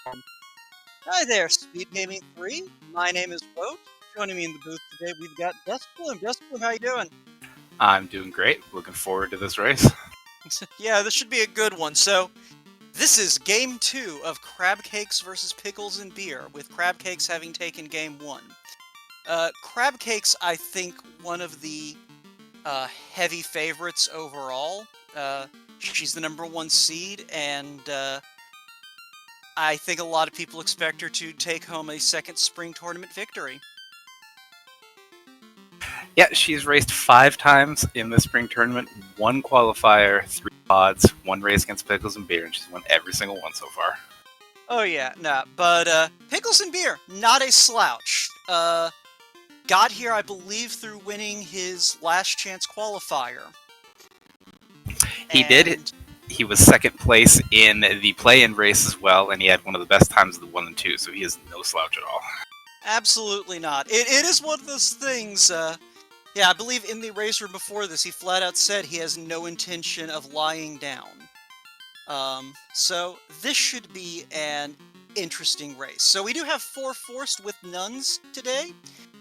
Hi there, Speed Gaming 3. My name is Woat. Joining me in the booth today, we've got Dustbloom. Dustbloom, how you doing? I'm doing great. Looking forward to this race. Yeah, this should be a good one. So, this is Game 2 of Crab Cakes versus Pickles and Beer, with Crab Cakes having taken Game 1. Crab Cakes, I think, one of the heavy favorites overall. She's the #1 seed, and I think a lot of people expect her to take home a second spring tournament victory. Yeah, she's raced 5 times in the spring tournament, 1 qualifier, 3 pods, 1 race against Pickles and Beer, and she's won every single one so far. Oh yeah, nah, but Pickles and Beer, not a slouch. Got here, I believe, through winning his last chance qualifier. He did. He was second place in the play-in race as well, and he had one of the best times of the 1 and 2, so he is no slouch at all. Absolutely not. It is one of those things, yeah, I believe in the race room before this, he flat out said he has no intention of lying down. So this should be an interesting race. So we do have 4 forced with nuns today,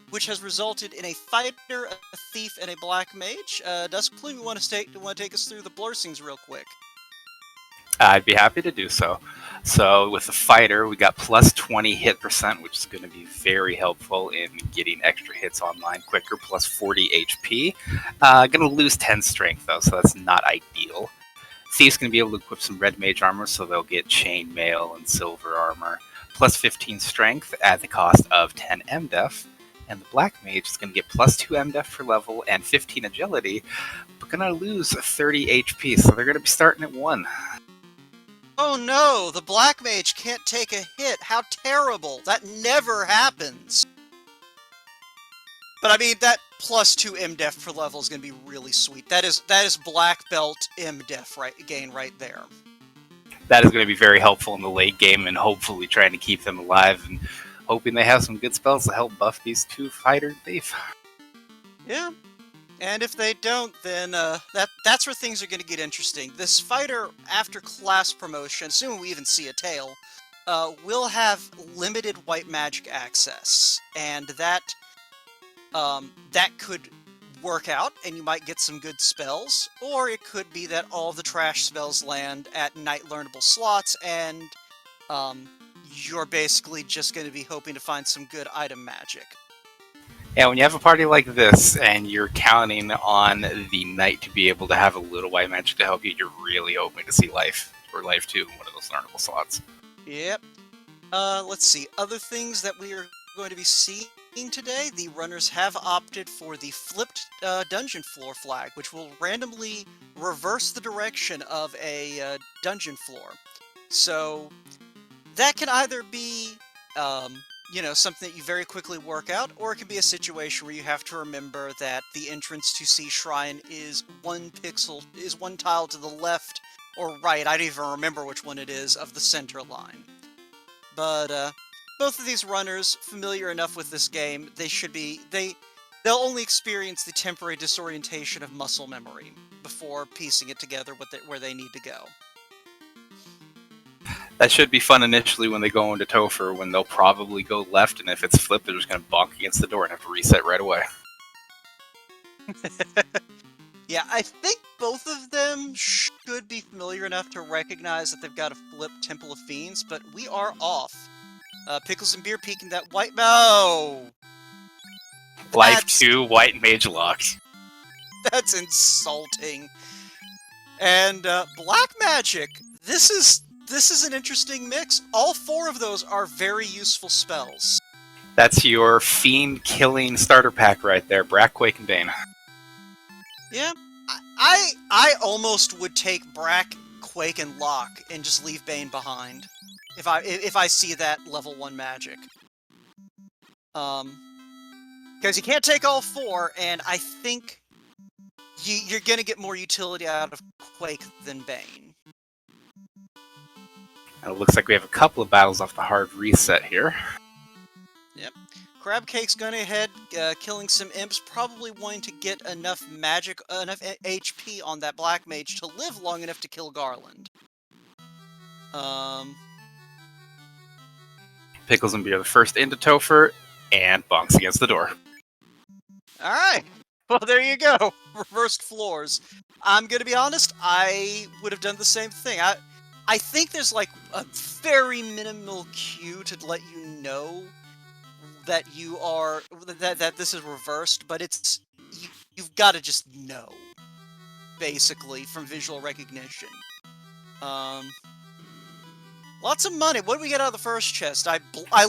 which has resulted in a fighter, a thief, and a black mage. Duskbloom, you want to take us through the blursings real quick? I'd be happy to do so. So with the fighter, we got plus 20 hit percent, which is going to be very helpful in getting extra hits online quicker, plus 40 HP. Going to lose 10 strength, though, so that's not ideal. Thief's going to be able to equip some red mage armor, so they'll get chain mail and silver armor, plus 15 strength at the cost of 10 MDef. And the black mage is going to get plus 2 MDef per level and 15 agility, but going to lose 30 HP, so they're going to be starting at 1. Oh no, the black mage can't take a hit. How terrible. That never happens. But I mean, that plus 2 MDef per level is going to be really sweet. That is black belt MDef gain right there. That is going to be very helpful in the late game, and hopefully trying to keep them alive and hoping they have some good spells to help buff these 2 fighter and thief. Yeah. And if they don't, then that's where things are going to get interesting. This fighter, after class promotion, assuming we even see a tail, will have limited white magic access, and that could work out, and you might get some good spells, or it could be that all the trash spells land at night learnable slots, and you're basically just going to be hoping to find some good item magic. Yeah, when you have a party like this and you're counting on the knight to be able to have a little white magic to help you, you're really hoping to see life or life 2 in one of those learnable slots. Yep. Let's see. Other things that we are going to be seeing today, the runners have opted for the flipped dungeon floor flag, which will randomly reverse the direction of a dungeon floor. So that can either be something that you very quickly work out, or it can be a situation where you have to remember that the entrance to Sea Shrine is 1 tile to the left or right, I don't even remember which one it is, of the center line. But both of these runners, familiar enough with this game, they'll only experience the temporary disorientation of muscle memory before piecing it together where they need to go. That should be fun initially when they go into Topher, when they'll probably go left, and if it's flipped, they're just going to bonk against the door and have to reset right away. Yeah, I think both of them should be familiar enough to recognize that they've got a flipped Temple of Fiends, but we are off. Pickles and Beer peeking that white... No! Life 2, white mage lock. That's insulting. And black magic. This is an interesting mix. All 4 of those are very useful spells. That's your fiend-killing starter pack right there, Brack, Quake, and Bane. Yeah, I almost would take Brack, Quake, and Lock and just leave Bane behind if I see that level 1 magic. Because you can't take all 4, and I think you're gonna get more utility out of Quake than Bane. And it looks like we have a couple of battles off the hard reset here. Yep. Crab Cake's going ahead, killing some imps, probably wanting to get enough HP on that black mage to live long enough to kill Garland. Pickles and Beer the first into Topher, and bonks against the door. All right. Well, there you go. Reversed floors. I'm gonna be honest. I would have done the same thing. I think there's like a very minimal cue to let you know that you are that this is reversed, but you've got to just know, basically, from visual recognition. Lots of money. What did we get out of the first chest? I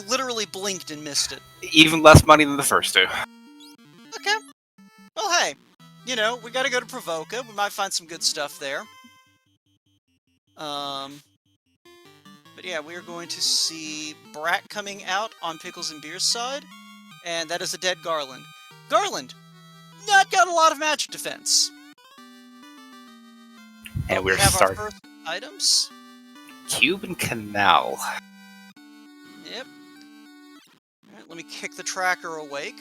literally blinked and missed it. Even less money than the first two. Okay. Well, hey, you know, we gotta go to Provoca. We might find some good stuff there. But yeah, we're going to see Brat coming out on Pickles and Beer's side, and that is a dead Garland. Garland, not got a lot of magic defense. And we we're have starting. our first items. Cube and Canal. Yep. Alright, let me kick the tracker awake.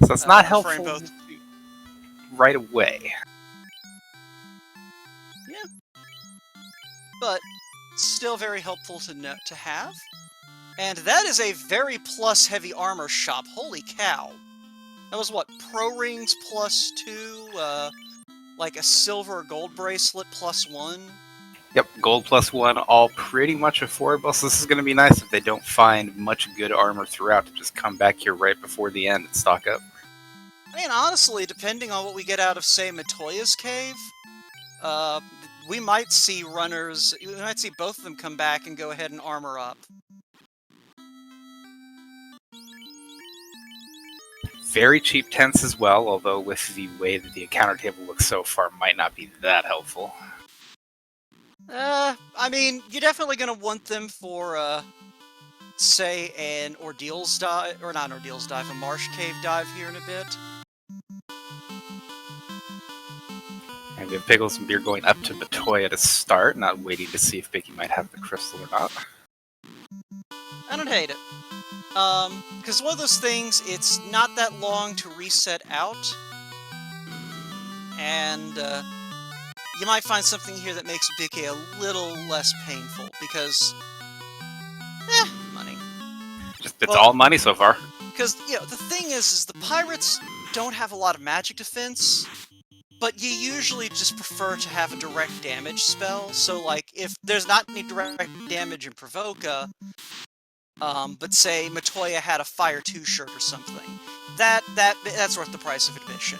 So it's not helpful both. right away. Yeah. But still very helpful to have. And that is a very plus heavy armor shop. Holy cow. That was what? Pro rings +2, like a silver or gold bracelet +1. Yep, gold +1, all pretty much affordable. So this is going to be nice if they don't find much good armor throughout to just come back here right before the end and stock up. I mean, honestly, depending on what we get out of, say, Matoya's cave, we might see runners, we might see both of them come back and go ahead and armor up. Very cheap tents as well, although with the way that the encounter table looks so far, might not be that helpful. I mean, you're definitely going to want them for, say, an Ordeals dive, or not an Ordeals dive, a Marsh Cave dive here in a bit. And we have Pickles and Beer going up to Matoya to start, not waiting to see if Bicky might have the crystal or not. I don't hate it. Because one of those things, it's not that long to reset out, and, you might find something here that makes Bicky a little less painful, because, money. It's all money so far. Because, you know, the thing is the pirates don't have a lot of magic defense, but you usually just prefer to have a direct damage spell, so, like, if there's not any direct damage in Provoca, but say Matoya had a Fire 2 shirt or something, that's worth the price of admission.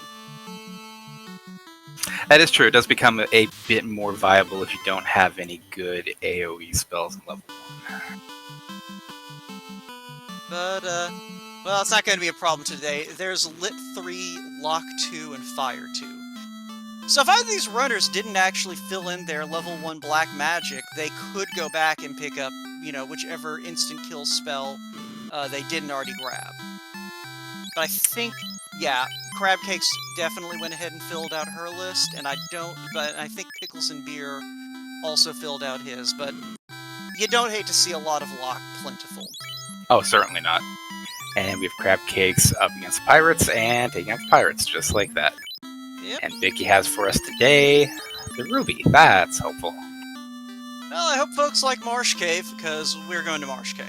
That is true. It does become a bit more viable if you don't have any good AoE spells in level 1. But, well, it's not going to be a problem today. There's Lit 3, Lock 2, and Fire 2. So if either of these runners didn't actually fill in their level 1 black magic, they could go back and pick up, you know, whichever instant kill spell they didn't already grab. But I think, yeah, Crab Cakes definitely went ahead and filled out her list, and I think Pickles and Beer also filled out his, but you don't hate to see a lot of Lock plentiful. Oh, certainly not. And we have Crab Cakes up against Pirates and taking out the Pirates, just like that. Yep. And Bicky has for us today the Ruby. That's helpful. Well, I hope folks like Marsh Cave, because we're going to Marsh Cave.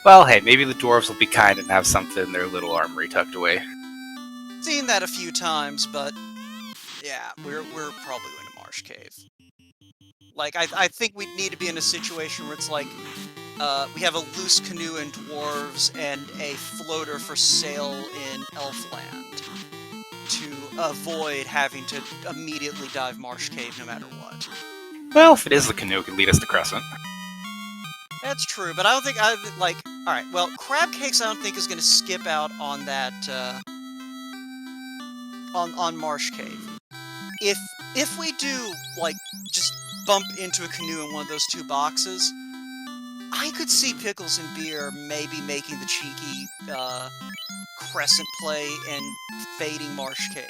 Well, hey, maybe the dwarves will be kind and have something in their little armory tucked away. Seen that a few times, but yeah, we're probably going to Marsh Cave. Like, I think we'd need to be in a situation where it's like, we have a loose canoe in dwarves and a floater for sail in Elfland to avoid having to immediately dive Marsh Cave no matter what. Well, if it is the canoe, it can lead us to Crescent. That's true, but I don't think alright, well, Crab Cakes I don't think is going to skip out on that, on Marsh Cave. If we do, like, just bump into a canoe in one of those two boxes, I could see Pickles and Beer maybe making the cheeky, Crescent play and fading Marsh Cave.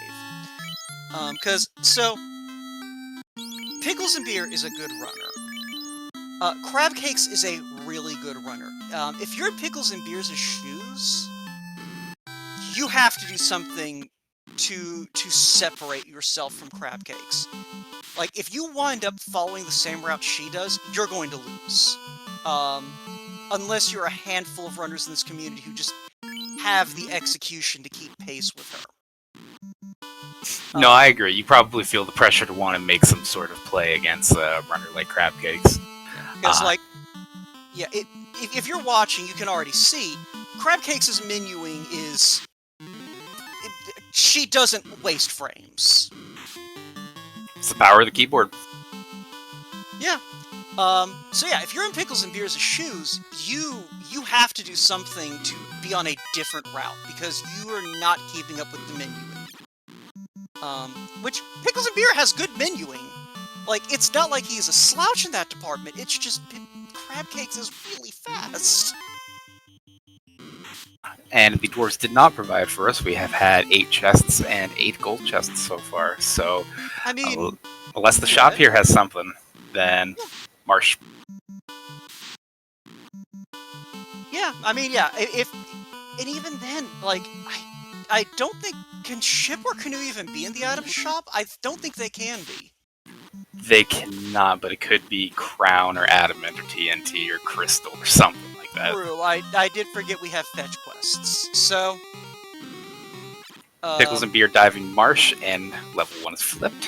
Pickles and Beer is a good runner. Crab Cakes is a really good runner. If you're in Pickles and Beer's shoes, you have to do something to separate yourself from crab cakes. Like, if you wind up following the same route she does, you're going to lose. Unless you're a handful of runners in this community who just have the execution to keep pace with her. No, I agree. You probably feel the pressure to want to make some sort of play against a runner like Crab Cakes. Because, if you're watching, you can already see Crab Cakes' menuing is... she doesn't waste frames. It's the power of the keyboard. Yeah. So yeah, if you're in Pickles and Beer's shoes, you have to do something to be on a different route, because you are not keeping up with the menuing. Which, Pickles and Beer has good menuing. Like, it's not like he's a slouch in that department, it's just Crab Cakes is really fast. And the dwarves did not provide for us. We have had 8 chests and 8 gold chests so far. So, I mean, unless the shop here has something, then Marsh. Yeah, I mean, yeah, and even then, like, I don't think, can Ship or Canoe even be in the item shop? I don't think they can be. They cannot, but it could be Crown or Adamant or TNT or Crystal or something like that. True, I did forget we have fetch quests, so... Pickles and Beer diving Marsh, and level 1 is flipped.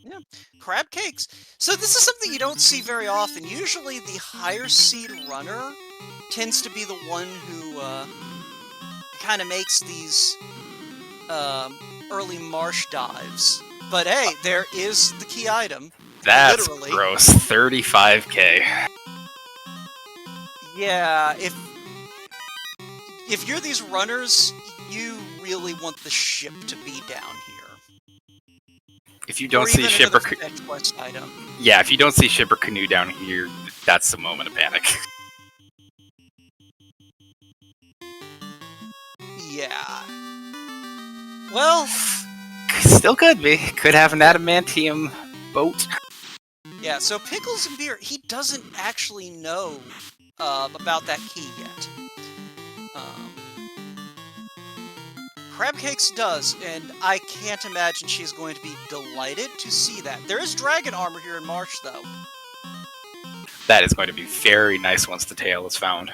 Yeah, Crab Cakes. So this is something you don't see very often. Usually the higher seed runner tends to be the one who kind of makes these early marsh dives. But hey, there is the key item. That's literally. Gross. 35k. Yeah, if you're these runners, you really want the ship to be down here. If you don't see Ship or quest item. Yeah, if you don't see Ship or Canoe down here, that's the moment of panic. Yeah. Well, still could be. Could have an adamantium boat. Yeah, so Pickles and Beer, he doesn't actually know about that key yet. Crab Cakes does, and I can't imagine she's going to be delighted to see that. There is dragon armor here in Marsh, though. That is going to be very nice once the tail is found.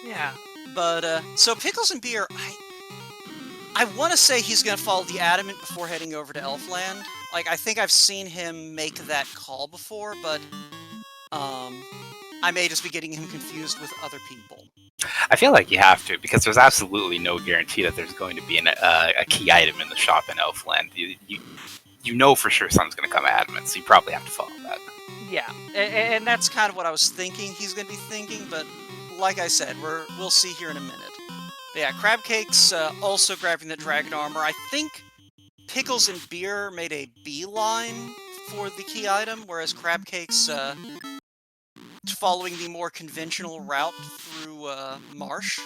Yeah, but, so Pickles and Beer, I want to say he's going to follow the Adamant before heading over to Elfland. Like, I think I've seen him make that call before, but, I may just be getting him confused with other people. I feel like you have to, because there's absolutely no guarantee that there's going to be a key item in the shop in Elfland. You know for sure something's going to come Adamant, so you probably have to follow that. Yeah, and that's kind of what I was thinking he's going to be thinking, but like I said, we'll see here in a minute. But yeah, Crab Cakes also grabbing the dragon armor. I think Pickles and Beer made a beeline for the key item, whereas Crab Cakes following the more conventional route through Marsh.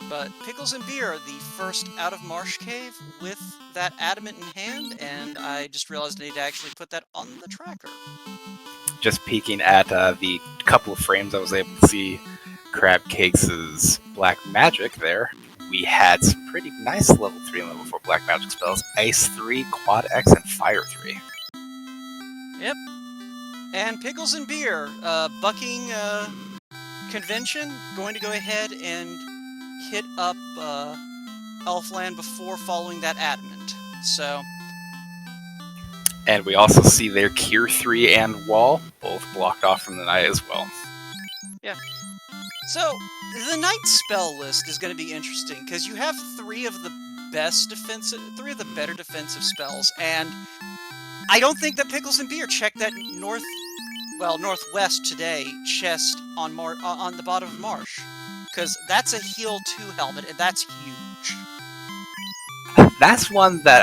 But Pickles and Beer are the first out of Marsh Cave with that Adamant in hand, and I just realized I need to actually put that on the tracker. Just peeking at the couple of frames I was able to see Crab Cakes' Black Magic there, we had some pretty nice level 3 and level 4 Black Magic spells. Ice 3, Quad X, and Fire 3. Yep. And Pickles and Beer, bucking convention, going to go ahead and hit up Elfland before following that Adamant. So... And we also see their Cure 3 and Wall, both blocked off from the night as well. Yeah. So, the night spell list is going to be interesting, because you have 3 of the better defensive spells, and I don't think that Pickles and Beer checked that northwest today chest on the bottom of Marsh, because that's a heal 2 helmet, and that's huge. That's one that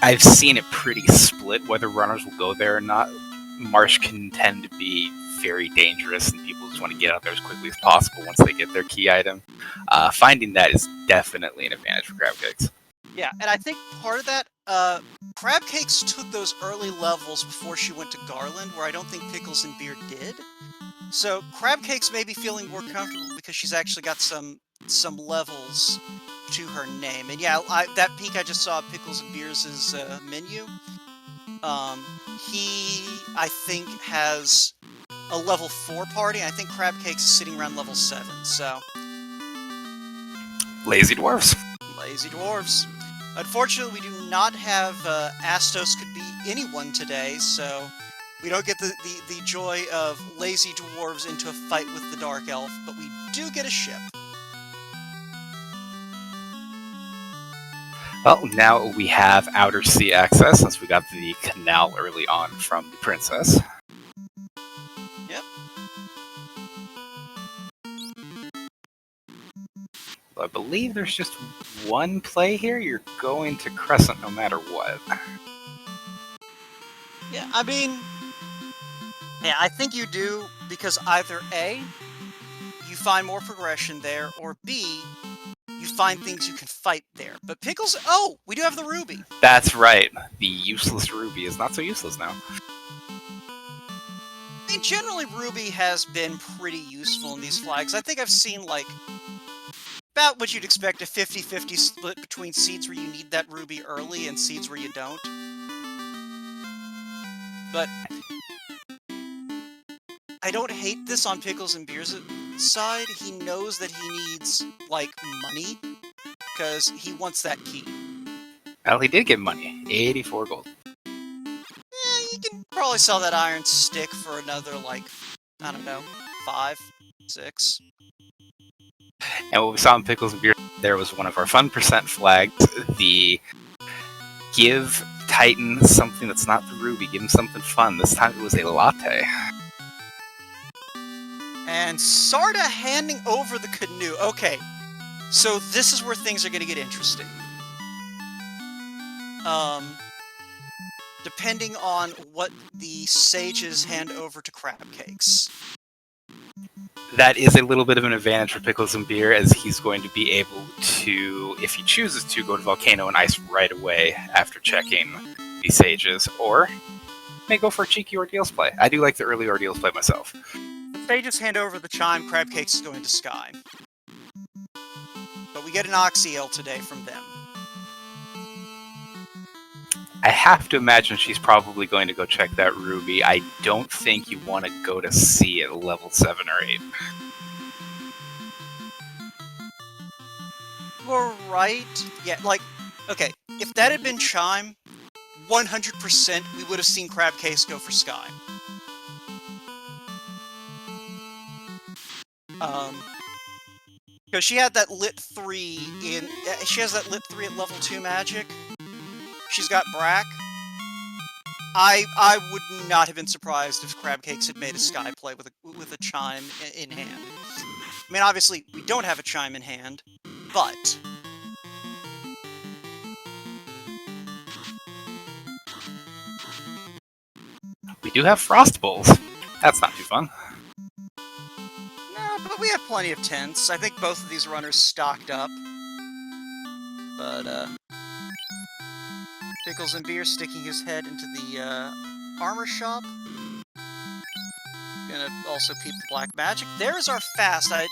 I've seen it pretty split, whether runners will go there or not. Marsh can tend to be very dangerous, and people just want to get out there as quickly as possible once they get their key item. Finding that is definitely an advantage for Crab Cakes. Yeah, and I think part of that, Crab Cakes took those early levels before she went to Garland, where I don't think Pickles and Beer did. So Crabcake's maybe feeling more comfortable because she's actually got some levels to her name. And yeah, that peak I just saw Pickles and Beers' menu. He, I think, has a level 4 party. I think Crabcakes is sitting around level 7, so... Lazy dwarves. Lazy dwarves. Unfortunately, we do not have Astos could be anyone today, so we don't get the joy of lazy dwarves into a fight with the Dark Elf, but we do get a ship. Well, now we have outer sea access since we got the canal early on from the princess. Yep. I believe there's just one play here. You're going to Crescent no matter what. Yeah, I mean... Yeah, I think you do, because either A, you find more progression there, or B, you find things you can fight there. But Pickles... Oh! We do have the Ruby! That's right. The useless Ruby is not so useless now. I mean, generally, Ruby has been pretty useful in these flags. I think I've seen, like, about what you'd expect, a 50-50 split between seeds where you need that Ruby early and seeds where you don't. But I don't hate this on Pickles and Beer's side. He knows that he needs, like, money, because he wants that key. Well, he did get money. 84 gold. You can probably sell that iron stick for another, like, I don't know, 5, 6. And what we saw in Pickles and Beer, there was one of our fun percent flags, the give Titan something that's not the Ruby, give him something fun. This time it was a latte. And Sarda handing over the canoe. Okay, so this is where things are going to get interesting. Depending on what the sages hand over to Crabcakes. That is a little bit of an advantage for Pickles and Beer, as he's going to be able to, if he chooses to, go to Volcano and Ice right away after checking the sages, or may go for a cheeky Ordeals play. I do like the early Ordeals play myself. The sages hand over the chime, Crabcakes is going to Sky. But we get an Oxyel today from them. I have to imagine she's probably going to go check that Ruby. I don't think you want to go to sea at level 7 or 8. You're right. Yeah, like, okay, if that had been Chime, 100% we would have seen Crabcase go for Sky. Because she had that lit 3 in... She has that lit 3 at level 2 magic. She's got Brack. I would not have been surprised if Crabcakes had made a Sky play with a Chime in hand. I mean, obviously, we don't have a Chime in hand, but... We do have Frost Bowls. That's not too fun. No, but we have plenty of tents. I think both of these runners stocked up. But, Pickles and Beer sticking his head into the, armor shop. Gonna also peep the black magic. There's our fast. I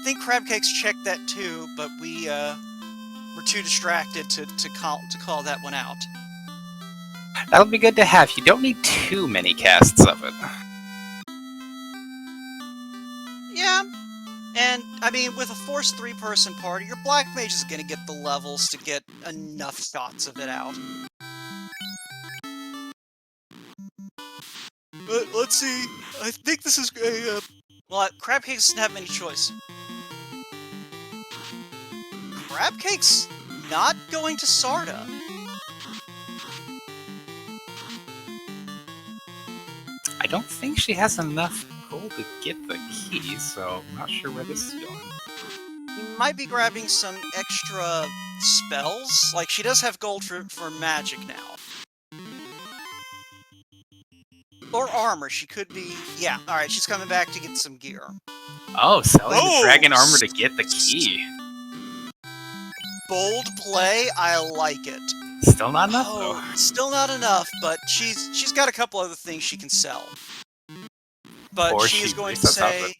think Crabcakes checked that too, but we, were too distracted to call that one out. That'll be good to have. You don't need too many casts of it. Yeah. And, I mean, with a forced 3-person party, your Black Mage is gonna get the levels to get enough shots of it out. But, let's see. I think this is a, well, Crabcakes doesn't have any choice. Crabcakes not going to Sarda. I don't think she has enough gold to get the key, so I'm not sure where this is going. You might be grabbing some extra spells. Like, she does have gold for magic now. Or armor. She could be... Yeah, alright, she's coming back to get some gear. Oh, selling the dragon armor to get the key. Bold play, I like it. Still not enough, though. Still not enough, but she's got a couple other things she can sell. But Or she she is going to resets out of it. say,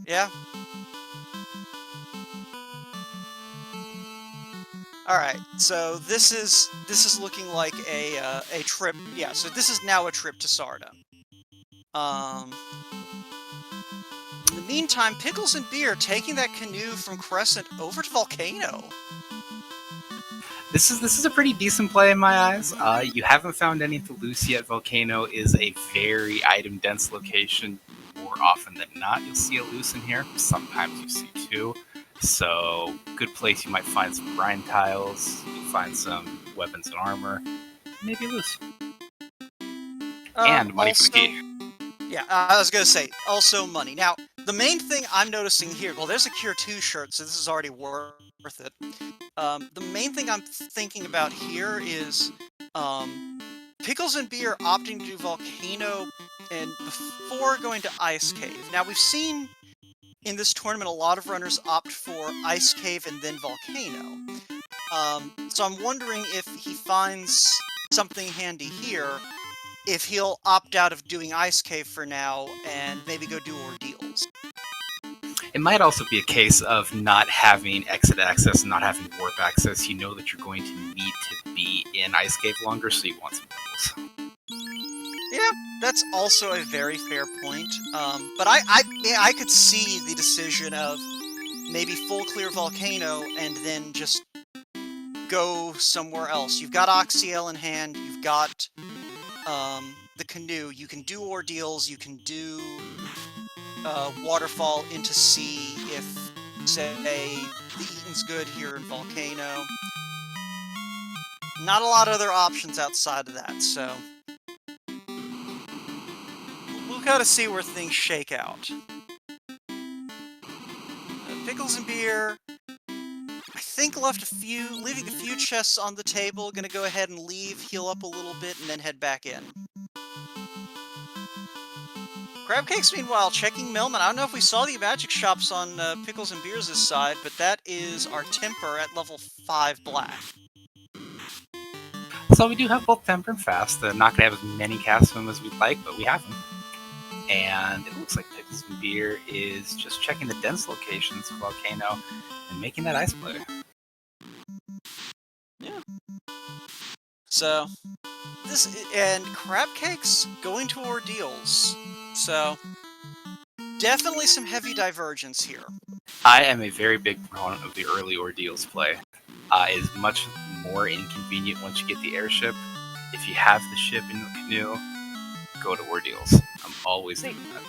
yeah. All right, so this is looking like a trip. Yeah, so this is now a trip to Sarda. In the meantime, Pickles and Beer taking that canoe from Crescent over to Volcano. This is a pretty decent play in my eyes. You haven't found anything loose yet. Volcano is a very item dense location. More often than not, you'll see a loose in here. Sometimes you see two. So, good place. You might find some brine tiles. You'll find some weapons and armor. Maybe loose. And money for the Also, key. yeah, I was gonna say also money. Now, the main thing I'm noticing here, well, there's a Cure 2 shirt, so this is already worth it. The main thing I'm thinking about here is Pickles and Beer opting to do Volcano and before going to Ice Cave. Now, we've seen in this tournament a lot of runners opt for Ice Cave and then Volcano. So I'm wondering if he finds something handy here, if he'll opt out of doing Ice Cave for now and maybe go do Ordeals. It might also be a case of not having exit access, not having warp access. You know that you're going to need to be in Ice Cave longer, so you want some bubbles. Yeah, that's also a very fair point. But I could see the decision of maybe full clear Volcano and then just go somewhere else. You've got Oxyel in hand, you've got the canoe, you can do Ordeals, you can do Waterfall into sea if, say, the Eaton's good here in Volcano. Not a lot of other options outside of that, so we'll kind of see where things shake out. Pickles and Beer, I think leaving a few chests on the table. Gonna go ahead and leave, heal up a little bit, and then head back in. Crabcakes, meanwhile, checking Millman. I don't know if we saw the magic shops on Pickles and Beers' side, but that is our Temper at level 5 black. So we do have both Temper and Fast. Not going to have as many casts of them as we'd like, but we have them. And it looks like Pickles and Beer is just checking the dense locations of Volcano and making that ice play. Yeah. So, and Crabcakes going to Ordeals. So, definitely some heavy divergence here. I am a very big proponent of the early Ordeals play. It is much more inconvenient once you get the airship. If you have the ship in the canoe, go to Ordeals. I'm always doing that.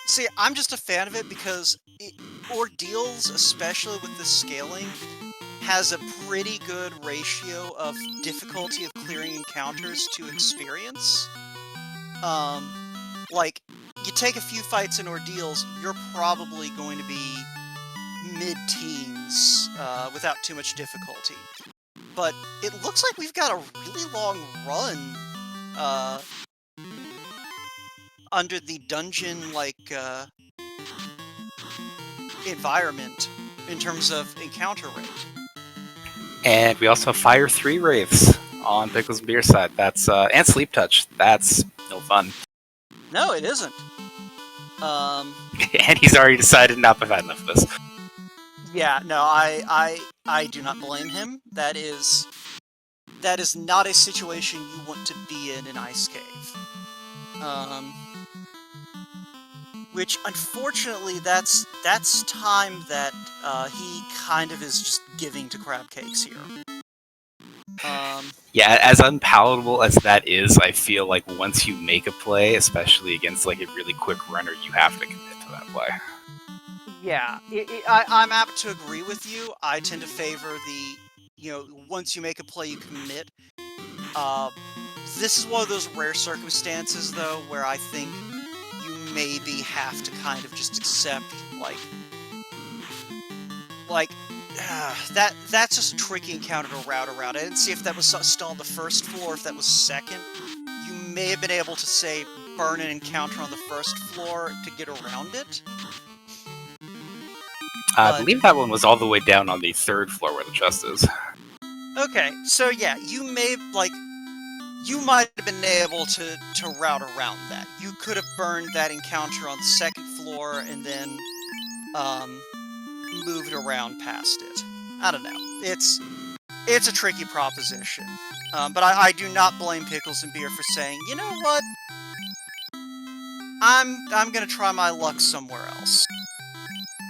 See, I'm just a fan of it because Ordeals, especially with the scaling, has a pretty good ratio of difficulty of clearing encounters to experience. Like, you take a few fights in Ordeals, you're probably going to be mid-teens without too much difficulty. But it looks like we've got a really long run under the dungeon-like environment in terms of encounter rate. And we also have Fire 3 Wraiths on Pickles and Beer side. That's and Sleep Touch. That's no fun. No, it isn't. And he's already decided not to have had enough of this. Yeah, no, I do not blame him. That is not a situation you want to be in Ice Cave. Which, unfortunately, that's time that he kind of is just giving to Crabcakes here. Yeah, as unpalatable as that is, I feel like once you make a play, especially against like a really quick runner, you have to commit to that play. Yeah, I'm apt to agree with you. I tend to favor the, once you make a play, you commit. This is one of those rare circumstances, though, where I think you maybe have to kind of just accept, that's just a tricky encounter to route around. I didn't see if that was still on the first floor, if that was second. You may have been able to, say, burn an encounter on the first floor to get around it. I believe that one was all the way down on the third floor where the chest is. Okay, so yeah, you you might have been able to route around that. You could have burned that encounter on the second floor and then moved around past it. I don't know. It's a tricky proposition. But I do not blame Pickles and Beer for saying, you know what? I'm gonna try my luck somewhere else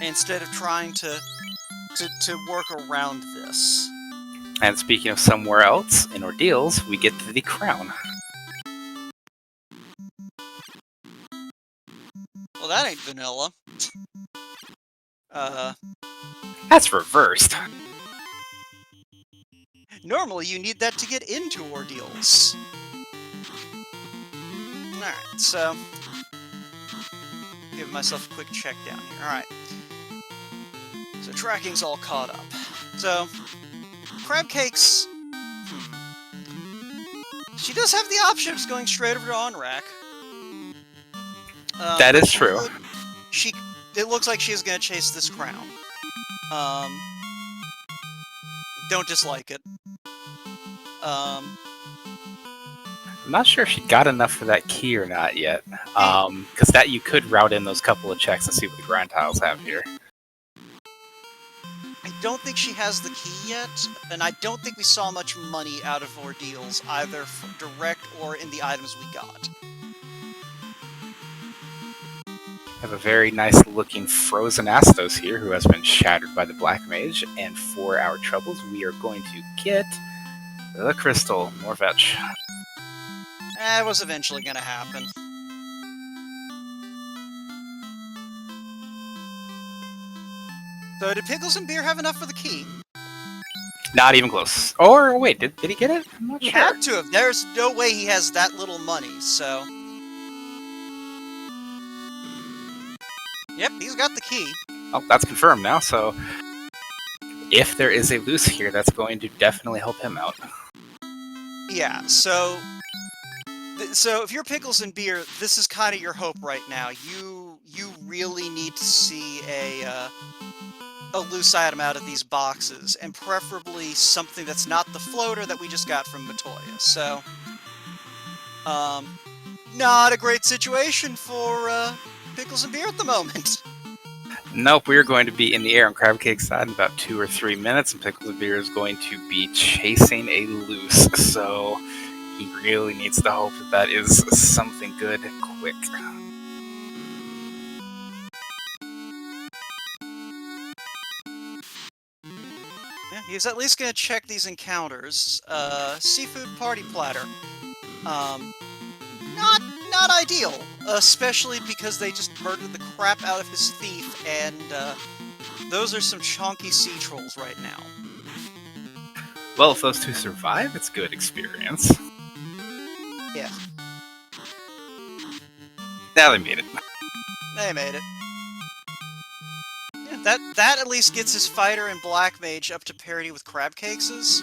instead of trying to work around this. And speaking of somewhere else, in Ordeals, we get to the crown. Well, that ain't vanilla. That's reversed. Normally you need that to get into Ordeals. Alright, so give myself a quick check down here. Alright. So tracking's all caught up. So, crab cakes. She does have the option of just going straight over to on-rack. That is true. It looks like she's gonna chase this crown. Don't dislike it. I'm not sure if she got enough for that key or not yet. Because that you could route in those couple of checks and see what the grind tiles have here. I don't think she has the key yet, and I don't think we saw much money out of Ordeals, either direct or in the items we got. Have a very nice looking frozen Astos here who has been shattered by the Black Mage, and for our troubles we are going to get the Crystal, more fetch. It was eventually gonna happen. So did Pickles and Beer have enough for the key? Not even close. Or wait, did he get it? I'm not He sure. had to have. There's no way he has that little money, so... Yep, he's got the key. Oh, that's confirmed now, so if there is a loose here, that's going to definitely help him out. Yeah, so if you're Pickles and Beer, this is kind of your hope right now. You really need to see a loose item out of these boxes, and preferably something that's not the floater that we just got from Matoya. So, not a great situation for Pickles and Beer at the moment. Nope, we're going to be in the air on Crab Cake's side in about 2 or 3 minutes, and Pickles and Beer is going to be chasing a loose, so he really needs to hope that is something good quick. Yeah, he's at least gonna check these encounters. Seafood party platter. Not ideal, especially because they just murdered the crap out of his thief, and those are some chonky sea trolls right now. Well, if those two survive, it's good experience. Yeah. Now they made it. They made it. Yeah, that at least gets his fighter and Black Mage up to parity with Crab Cakes'.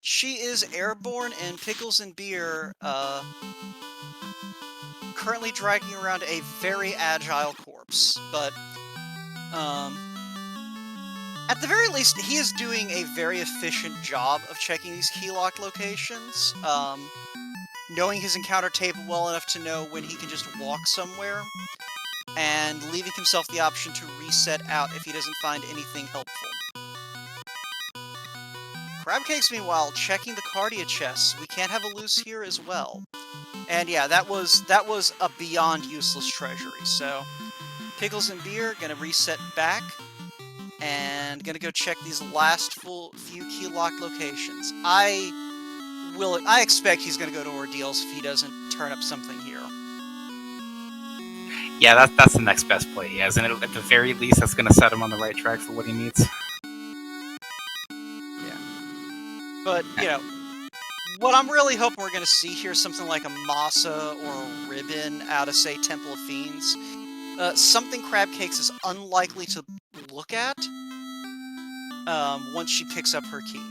She is airborne, and Pickles and Beer currently dragging around a very agile corpse, but at the very least, he is doing a very efficient job of checking these key lock locations, knowing his encounter table well enough to know when he can just walk somewhere, and leaving himself the option to reset out if he doesn't find anything helpful. Crab Cakes, meanwhile, checking the Cardia chests. We can't have a loose here as well. And yeah, that was a beyond useless treasury, so Pickles and Beer gonna reset back, and gonna go check these last few key lock locations. I expect he's gonna go to Ordeals if he doesn't turn up something here. Yeah, that's the next best play he has, and at the very least, that's going to set him on the right track for what he needs. Yeah. But, you know, what I'm really hoping we're going to see here is something like a Masa or a Ribbon out of, say, Temple of Fiends. Something Crab Cakes is unlikely to look at once she picks up her key.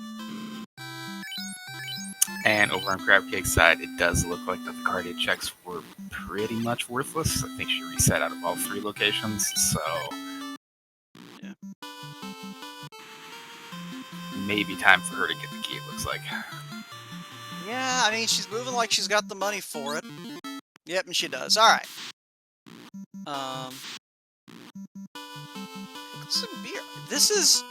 And over on Crab Cake's side, it does look like that the Cardia checks were pretty much worthless. I think she reset out of all 3 locations, so... Yeah. may be time for her to get the key, it looks like. Yeah, I mean, she's moving like she's got the money for it. Yep, and she does. Alright. Pickles and beer. This is...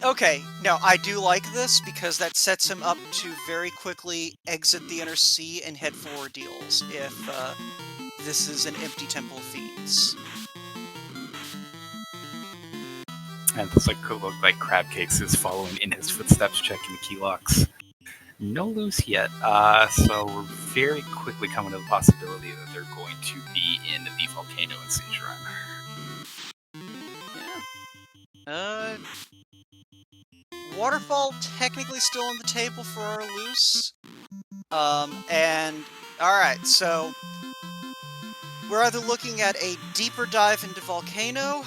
Okay, no, I do like this because that sets him up to very quickly exit the Inner Sea and head for ordeals if this is an empty Temple of Fiends. And it looks like Crab Cakes is following in his footsteps, checking the key locks. No loose yet, so we're very quickly coming to the possibility that they're going to be in the volcano in Siege Run. Yeah. Waterfall technically still on the table for our loose. And alright, so we're either looking at a deeper dive into Volcano,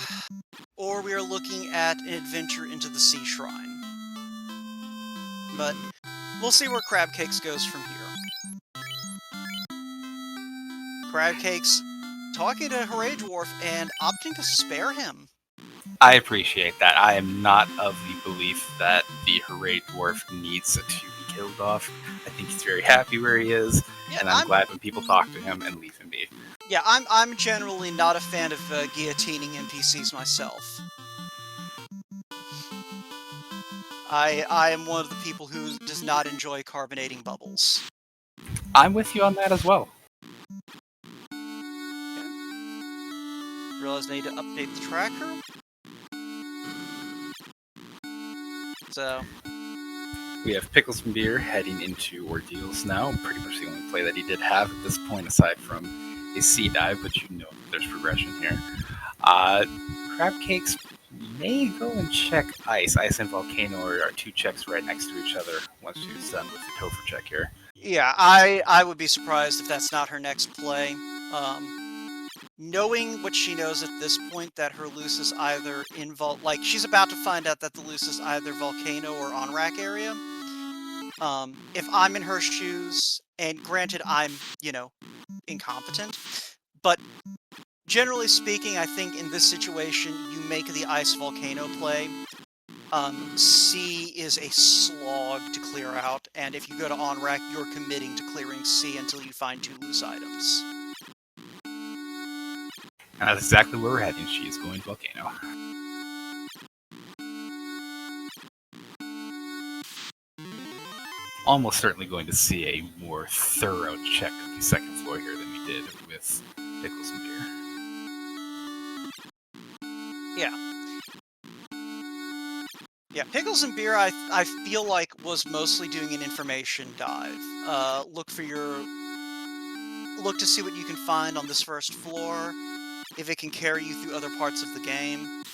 or we are looking at an adventure into the Sea Shrine. But we'll see where Crab Cakes goes from here. Crab Cakes talking to Hooray Dwarf and opting to spare him. I appreciate that. I am not of the belief that the Hooray Dwarf needs to be killed off. I think he's very happy where he is, yeah, and I'm glad when people talk to him and leave him be. Yeah, I'm generally not a fan of guillotining NPCs myself. I am one of the people who does not enjoy carbonating bubbles. I'm with you on that as well. Okay. Realize I need to update the tracker. So we have Pickles and Beer heading into ordeals now. Pretty much the only play that he did have at this point, aside from a sea dive, but you know there's progression here. Crab Cakes may go and check Ice. Ice and Volcano are two checks right next to each other once she's done with the Topher check here. Yeah, I would be surprised if that's not her next play. Knowing what she knows at this point, that her loose is either in she's about to find out that the loose is either Volcano or on-rack area. If I'm in her shoes, and granted I'm, incompetent, but generally speaking, I think in this situation, you make the Ice Volcano play. C is a slog to clear out, and if you go to on-rack, you're committing to clearing C until you find 2 loose items. And that's exactly where we're heading. She is going to Volcano. Almost certainly going to see a more thorough check of the second floor here than we did with Pickles and Beer. Yeah, Pickles and Beer, I feel like was mostly doing an information dive. Look to see what you can find on this first floor, if it can carry you through other parts of the game.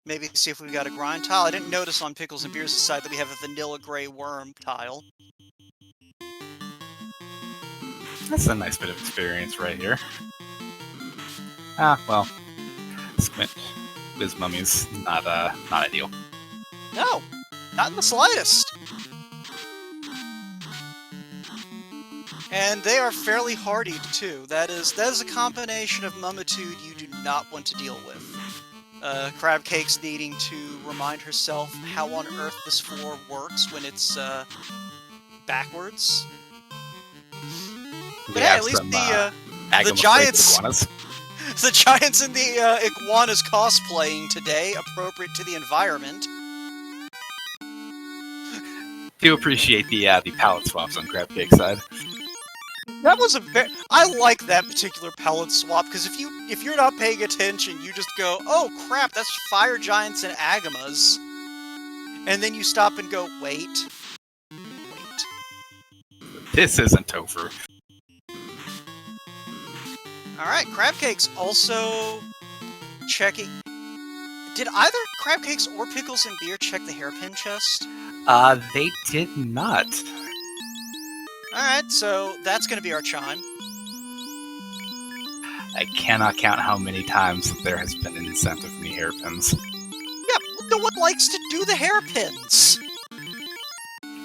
Maybe see if we've got a grind tile. I didn't notice on Pickles and Beer's side that we have a vanilla gray worm tile. That's a nice bit of experience right here. Well, Squint Liz Mummy's not ideal. No, not in the slightest. And they are fairly hardy too. That is a combination of mummitude you do not want to deal with. Crab Cakes needing to remind herself how on earth this floor works when it's backwards. But hey, at least the giants, the giants in the iguanas cosplaying today, appropriate to the environment. Do appreciate the palette swaps on Crab Cake's side. That was I like that particular palette swap, because if you're not paying attention, you just go, oh crap, that's fire giants and agamas. And then you stop and go, wait. This isn't Topher. Alright, Crab Cakes also checking. Did either Crab Cakes or Pickles and Beer check the hairpin chest? They did not. Alright, so that's going to be our chime. I cannot count how many times there has been an incentive for me hairpins. Yeah, no one likes to do the hairpins!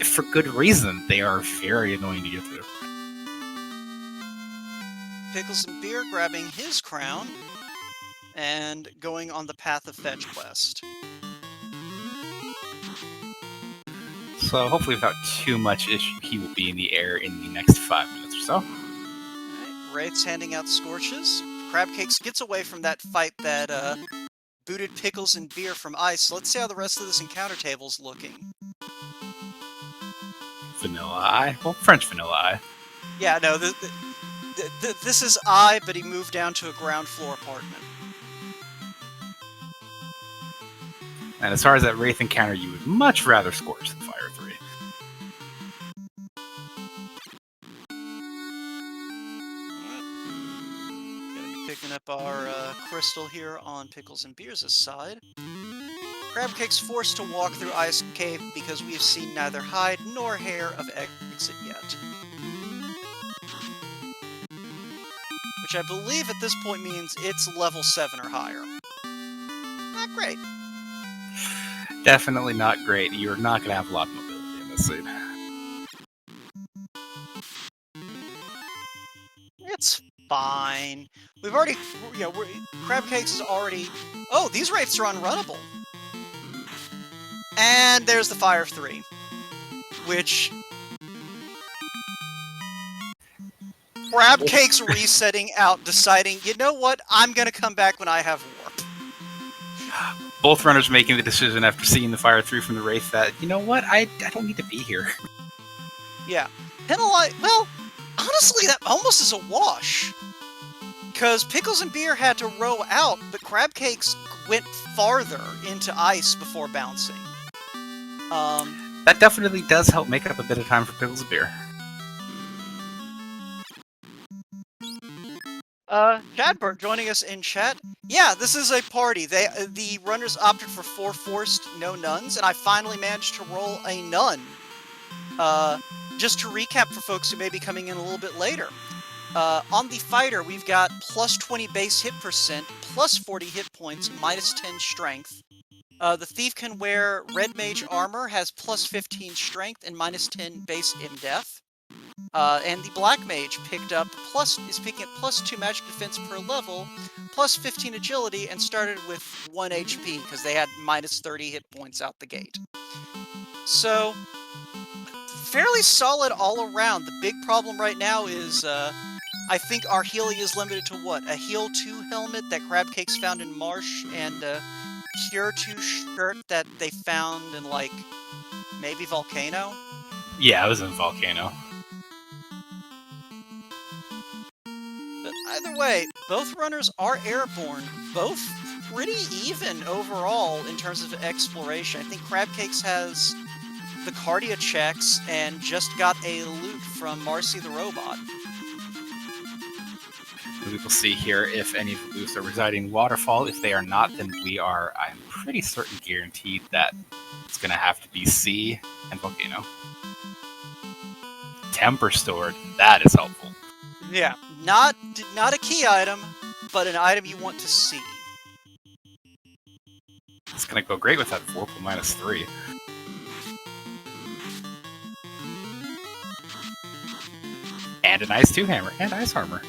For good reason. They are very annoying to get through. Pickles and Beer grabbing his crown. and going on the Path of Fetch quest. So hopefully without too much issue, he will be in the air in the next 5 minutes or so. Alright, Wraith's handing out Scorches. Crabcakes gets away from that fight that booted Pickles and Beer from ice. So let's see how the rest of this encounter table's looking. Vanilla Eye. Well, French Vanilla Eye. Yeah, no, this is I, but he moved down to a ground floor apartment. And as far as that Wraith encounter, you would much rather Scorch than Fire 3. Gonna be picking up our crystal here on Pickles and Beers' side. Crabcake's forced to walk through Ice Cave because we have seen neither hide nor hair of exit yet. Which I believe at this point means it's level 7 or higher. Not great. Definitely not great. You're not going to have a lot of mobility in this scene. It's fine. We've already, Crabcakes is already... Oh, these Wraiths are unrunnable. And there's the Fire 3. Which... Crabcake's resetting out, deciding, you know what, I'm gonna come back when I have warp. Both runners making the decision after seeing the Fire 3 from the Wraith that, you know what, I don't need to be here. Yeah. Penalize... Well, honestly, that almost is a wash. Because Pickles and Beer had to row out, but Crabcakes went farther into ice before bouncing. That definitely does help make up a bit of time for Pickles and Beer. Chadbert joining us in chat. Yeah, this is a party. The runners opted for 4 forced, no nuns, and I finally managed to roll a nun. Just to recap for folks who may be coming in a little bit later. On the fighter, we've got plus 20 base hit percent, plus 40 hit points, minus 10 strength. The thief can wear red mage armor, has plus 15 strength and minus 10 base MDef. And the black mage is picking up plus 2 magic defense per level, plus 15 agility, and started with 1 HP because they had minus 30 hit points out the gate. So, fairly solid all around. The big problem right now is, I think our healing is limited to what? A Heal 2 helmet that Crabcakes found in Marsh, and a Cure 2 shirt that they found in, like, maybe Volcano? Yeah, I was in Volcano. But either way, both runners are airborne. Both pretty even overall in terms of exploration. I think Crabcakes has the Cardia checks and just got a loot from Marcy the Robot. We will see here if any of the loots are residing in Waterfall. If they are not, then I'm pretty certain, guaranteed that it's going to have to be C and Volcano. Temper stored, that is helpful. Yeah, not a key item, but an item you want to see. It's going to go great with that Vorpal minus 3. And an Ice 2 hammer, and Ice armor.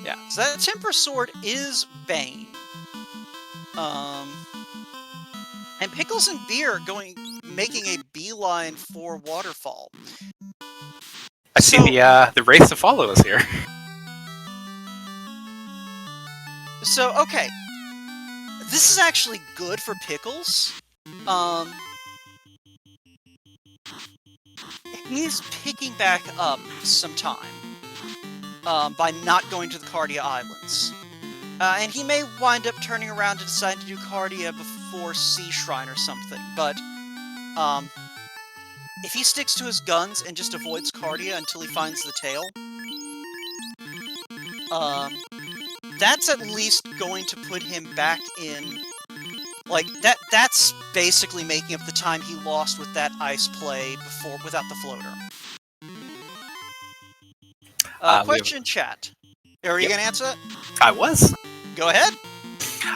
Yeah, so that Temper Sword is Bane. And Pickles and Beer making a beeline for Waterfall. I see the race to follow us here. So, okay. This is actually good for Pickles. He's picking back up some time. By not going to the Cardia Islands. And he may wind up turning around to decide to do Cardia before Sea Shrine or something, but if he sticks to his guns and just avoids Cardia until he finds the tail, that's at least going to put him back in, like, that's basically making up the time he lost with that ice play before, without the floater. Question chat. Are you going to answer that? I was. Go ahead.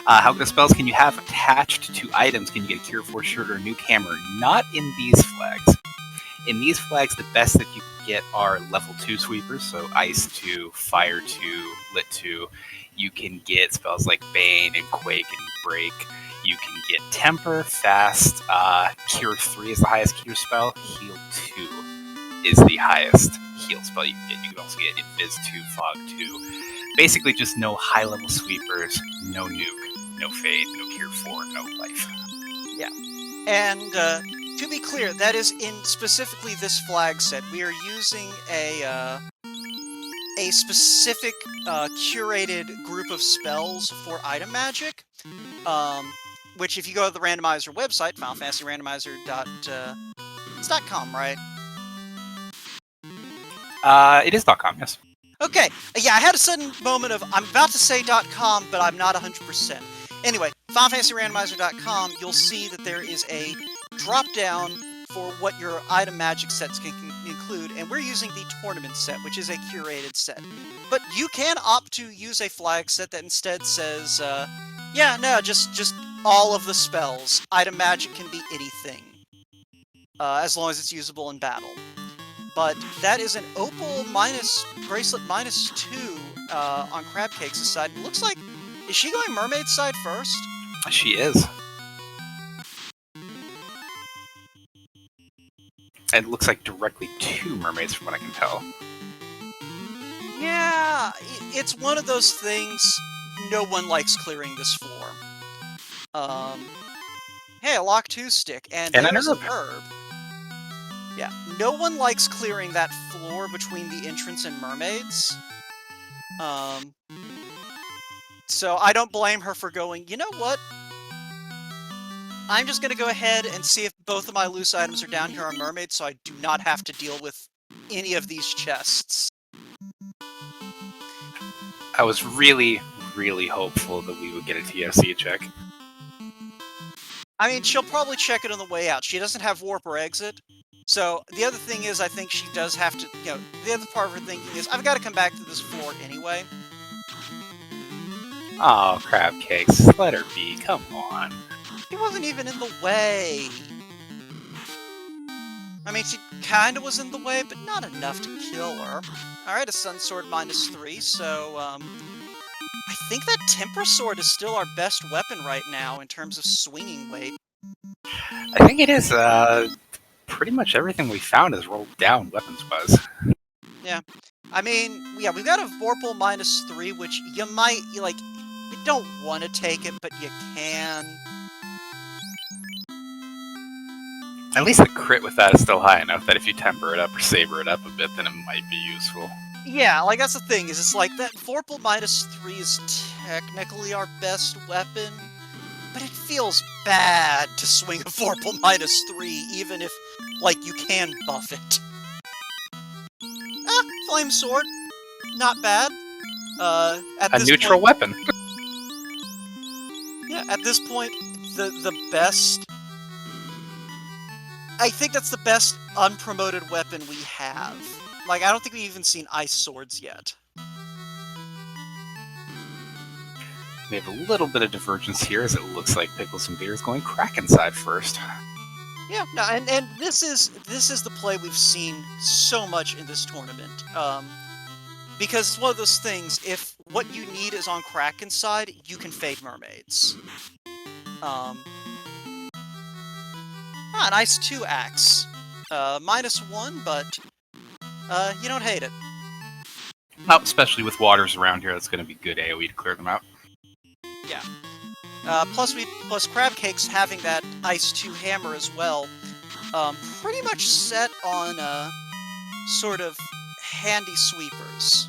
How good spells can you have attached to items? Can you get a Cure 4 shirt or a nuke hammer? Not in these flags. In these flags, the best that you can get are level 2 sweepers, so Ice 2, Fire 2, Lit 2. You can get spells like Bane and Quake and Break. You can get Temper, Fast, Cure 3 is the highest Cure spell, Heal 2 is the highest heal spell you can get. You can also get Invis 2, Fog 2. Basically just no high-level sweepers, no nuke, no fade, no Cure 4, no life. Yeah. And to be clear, that is in specifically this flag set. We are using a specific curated group of spells for item magic, which if you go to the randomizer website, It's .com, right? It is .com, yes. Okay, yeah, I had a sudden moment of, I'm about to say .com, but I'm not 100%. Anyway, FantasyRandomizer.com, you'll see that there is a drop-down for what your item magic sets can include, and we're using the tournament set, which is a curated set. But you can opt to use a flag set that instead says, yeah, no, just all of the spells. Item magic can be anything, as long as it's usable in battle. But that is an Opal minus Bracelet minus 2 on Crab Cakes' side. It looks like, is she going Mermaid side first? She is. It looks like directly 2 mermaids from what I can tell. Yeah, it's one of those things, no one likes clearing this floor. Hey, a Lock 2 stick, and there's an herb. Yeah, no one likes clearing that floor between the entrance and mermaids. So I don't blame her for going, you know what? I'm just going to go ahead and see if both of my loose items are down here on mermaids, so I do not have to deal with any of these chests. I was really, really hopeful that we would get a TFC check. I mean, she'll probably check it on the way out. She doesn't have warp or exit. So, the other thing is, I think she does have to, the other part of her thinking is, I've got to come back to this floor anyway. Oh, Crab Cakes, let her be, come on. She wasn't even in the way. I mean, she kind of was in the way, but not enough to kill her. Alright, a Sun Sword minus 3, so, I think that Temper Sword is still our best weapon right now in terms of swinging weight. I think it is, pretty much everything we found is rolled down weapons-wise. Yeah. I mean, yeah, we've got a Vorpal minus 3, which you might, you don't want to take it, but you can. At least the crit with that is still high enough that if you temper it up or saber it up a bit, then it might be useful. Yeah, that's the thing, is it's like, that Vorpal minus 3 is technically our best weapon, but it feels bad to swing a Vorpal minus 3, even if, you can buff it. Flame Sword. Not bad. At a this neutral point, weapon. Yeah, at this point, the best... I think that's the best unpromoted weapon we have. I don't think we've even seen ice swords yet. We have a little bit of divergence here, as it looks like Pickles and Beer is going Kraken side first. Yeah, no, and this is the play we've seen so much in this tournament. Because it's one of those things, if what you need is on Kraken's side, you can fade mermaids. An Ice 2 axe. Minus 1, but you don't hate it. Oh, especially with waters around here, that's going to be good AoE to clear them out. Yeah. Plus Crab Cakes having that Ice 2 hammer as well, pretty much set on, sort of handy sweepers.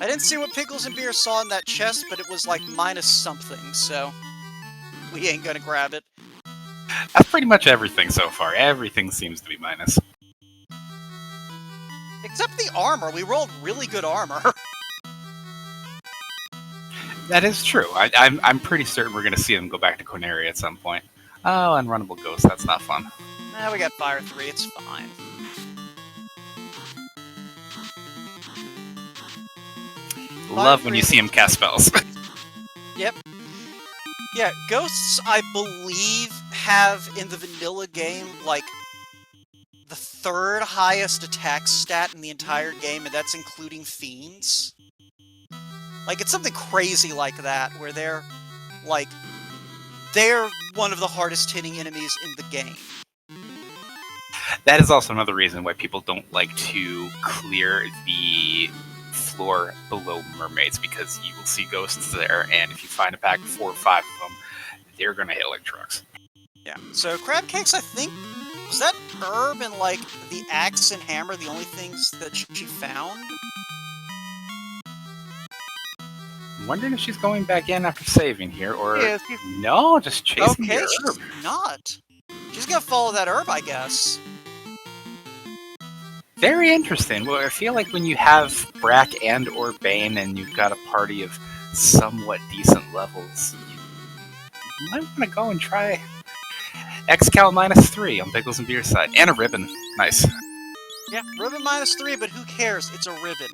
I didn't see what Pickles and Beer saw in that chest, but it was minus something, so we ain't gonna grab it. That's pretty much everything so far. Everything seems to be minus. Except the armor. We rolled really good armor. That is true. I'm pretty certain we're going to see them go back to Corneria at some point. Oh, Unrunnable Ghost. That's not fun. We got Fire 3. It's fine. Love when you see him cast spells. Yep. Yeah, ghosts, I believe, have in the vanilla game, like, the third highest attack stat in the entire game, and that's including fiends. Like, it's something crazy like that, where they're one of the hardest hitting enemies in the game. That is also another reason why people don't like to clear the floor below mermaids, because you will see ghosts there, and if you find a pack of 4 or 5 of them, they're gonna hit like trucks. Yeah, so crab cakes, I think, was that herb and, like, the axe and hammer the only things that she found? I'm wondering if she's going back in after saving here, or Yeah, no, just chasing the okay, herb. she's not. She's gonna follow that herb, I guess. Very interesting. Well, I feel like when you have Brack and or Bane and you've got a party of somewhat decent levels, you might want to go and try Xcal -3 on Pickles and Beer side. And a ribbon. Nice. Yeah, ribbon -3, but who cares? It's a ribbon.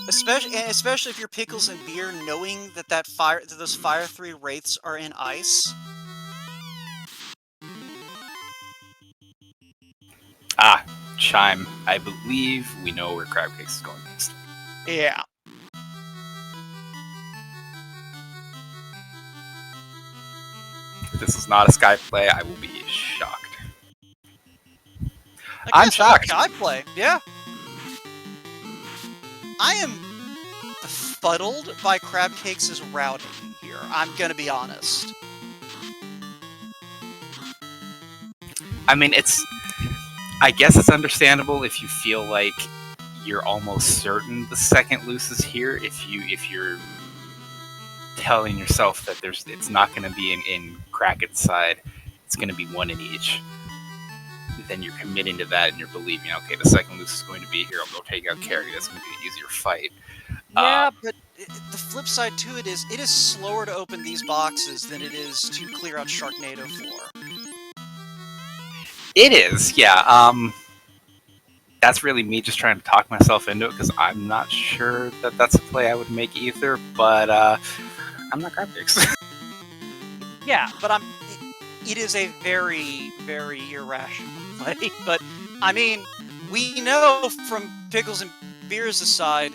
Especially if you're Pickles and Beer, knowing that those Fire 3 Wraiths are in ice. Ah, Chime. I believe we know where Crab Cakes is going next. Yeah. If this is not a Sky play, I will be shocked. I'm shocked. Sky play, yeah. I am befuddled by Crab Cakes' routing here, I'm gonna be honest. I mean, I guess it's understandable if you feel like you're almost certain the second loose is here. If you're telling yourself that it's not going to be in Kraken's side, it's going to be one in each. Then you're committing to that and you're believing, okay, the second loose is going to be here. I'll go take out Carrie. That's going to be an easier fight. Yeah, but the flip side to it is slower to open these boxes than it is to clear out Sharknado 4. It is, yeah. That's really me just trying to talk myself into it, because I'm not sure that that's a play I would make either, but I'm not Crab Cakes. Yeah, but it is a very, very irrational play. But, I mean, we know from Pickles and Beer's side,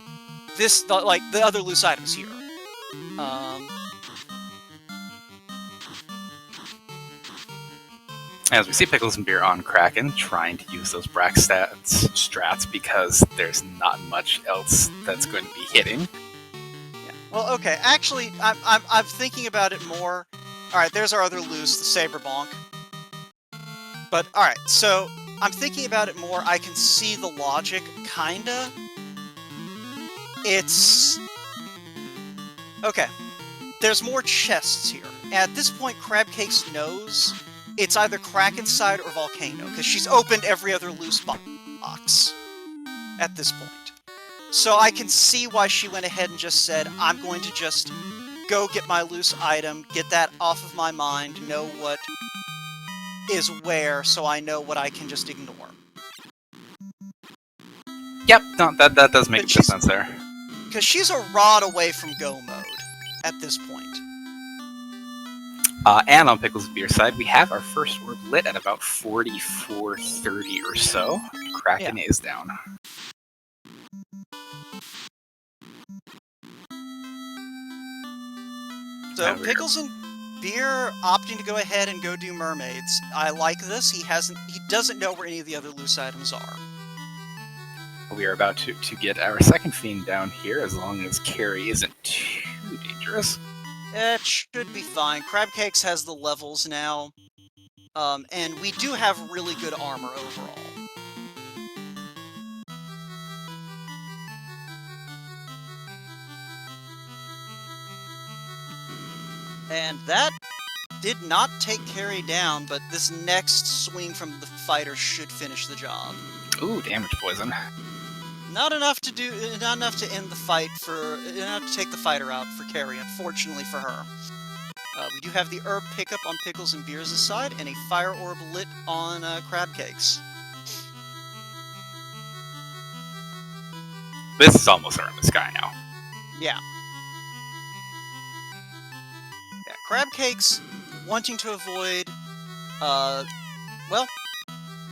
the other loose items here. As we see Pickles and Beer on Kraken, trying to use those Brack strats, because there's not much else that's going to be hitting. Yeah. Well, okay. Actually, I'm thinking about it more. All right, there's our other loose, the Saber Bonk. But all right, so I'm thinking about it more. I can see the logic, kinda. It's okay. There's more chests here. At this point, Crab Cakes knows it's either Kraken's side or Volcano, because she's opened every other loose box at this point. So I can see why she went ahead and just said, I'm going to just go get my loose item, get that off of my mind, know what is where, so I know what I can just ignore. Yep, no, that does make good sense there. Because she's a rod away from go mode at this point. And on Pickles Beer side, we have our first orb lit at about 44:30 or so. Kraken is down. So Pickles and Beer opting to go ahead and go do mermaids. I like this. He doesn't know where any of the other loose items are. We are about to get our second fiend down here, as long as Carrie isn't too dangerous. It should be fine. Crab Cakes has the levels now, and we do have really good armor overall. And that did not take Carrie down, but this next swing from the fighter should finish the job. Ooh, damage poison. Not enough to end the fight not enough to take the fighter out for Carrie, unfortunately for her. We do have the herb pickup on Pickles and Beers' side, and a fire orb lit on Crab Cakes. This is almost around the sky now. Yeah. Yeah, Crab Cake's wanting to avoid, well,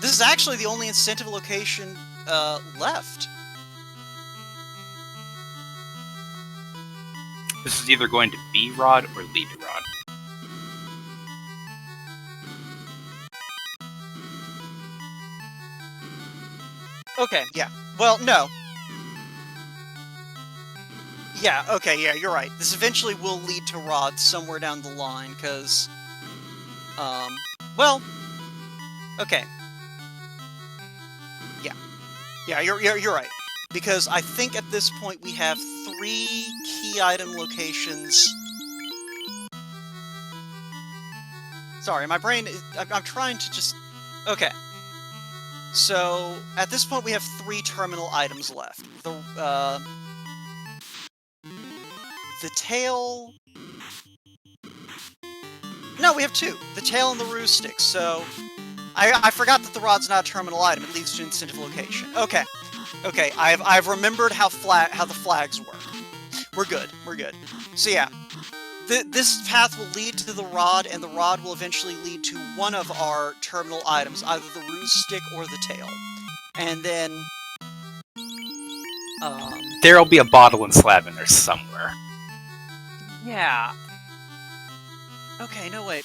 this is actually the only incentive location, left. This is either going to be Rod or lead to Rod. Okay, yeah. Well, no. Yeah, okay, yeah, you're right. This eventually will lead to Rod somewhere down the line, because, well, okay. Yeah. Yeah, you're right. Because I think at this point we have 3 key item locations. Sorry, my brain is, I'm trying to just... Okay. So, at this point we have 3 terminal items left. The tail... No, we have 2. The tail and the roo stick, so... I forgot that the rod's not a terminal item. It leads to an incentive location. Okay. Okay, I've remembered how the flags work. We're good. We're good. So yeah, this path will lead to the rod, and the rod will eventually lead to one of our terminal items, either the ruse stick or the tail. And then There'll be a bottle and slab in there somewhere. yeah. Okay, no wait.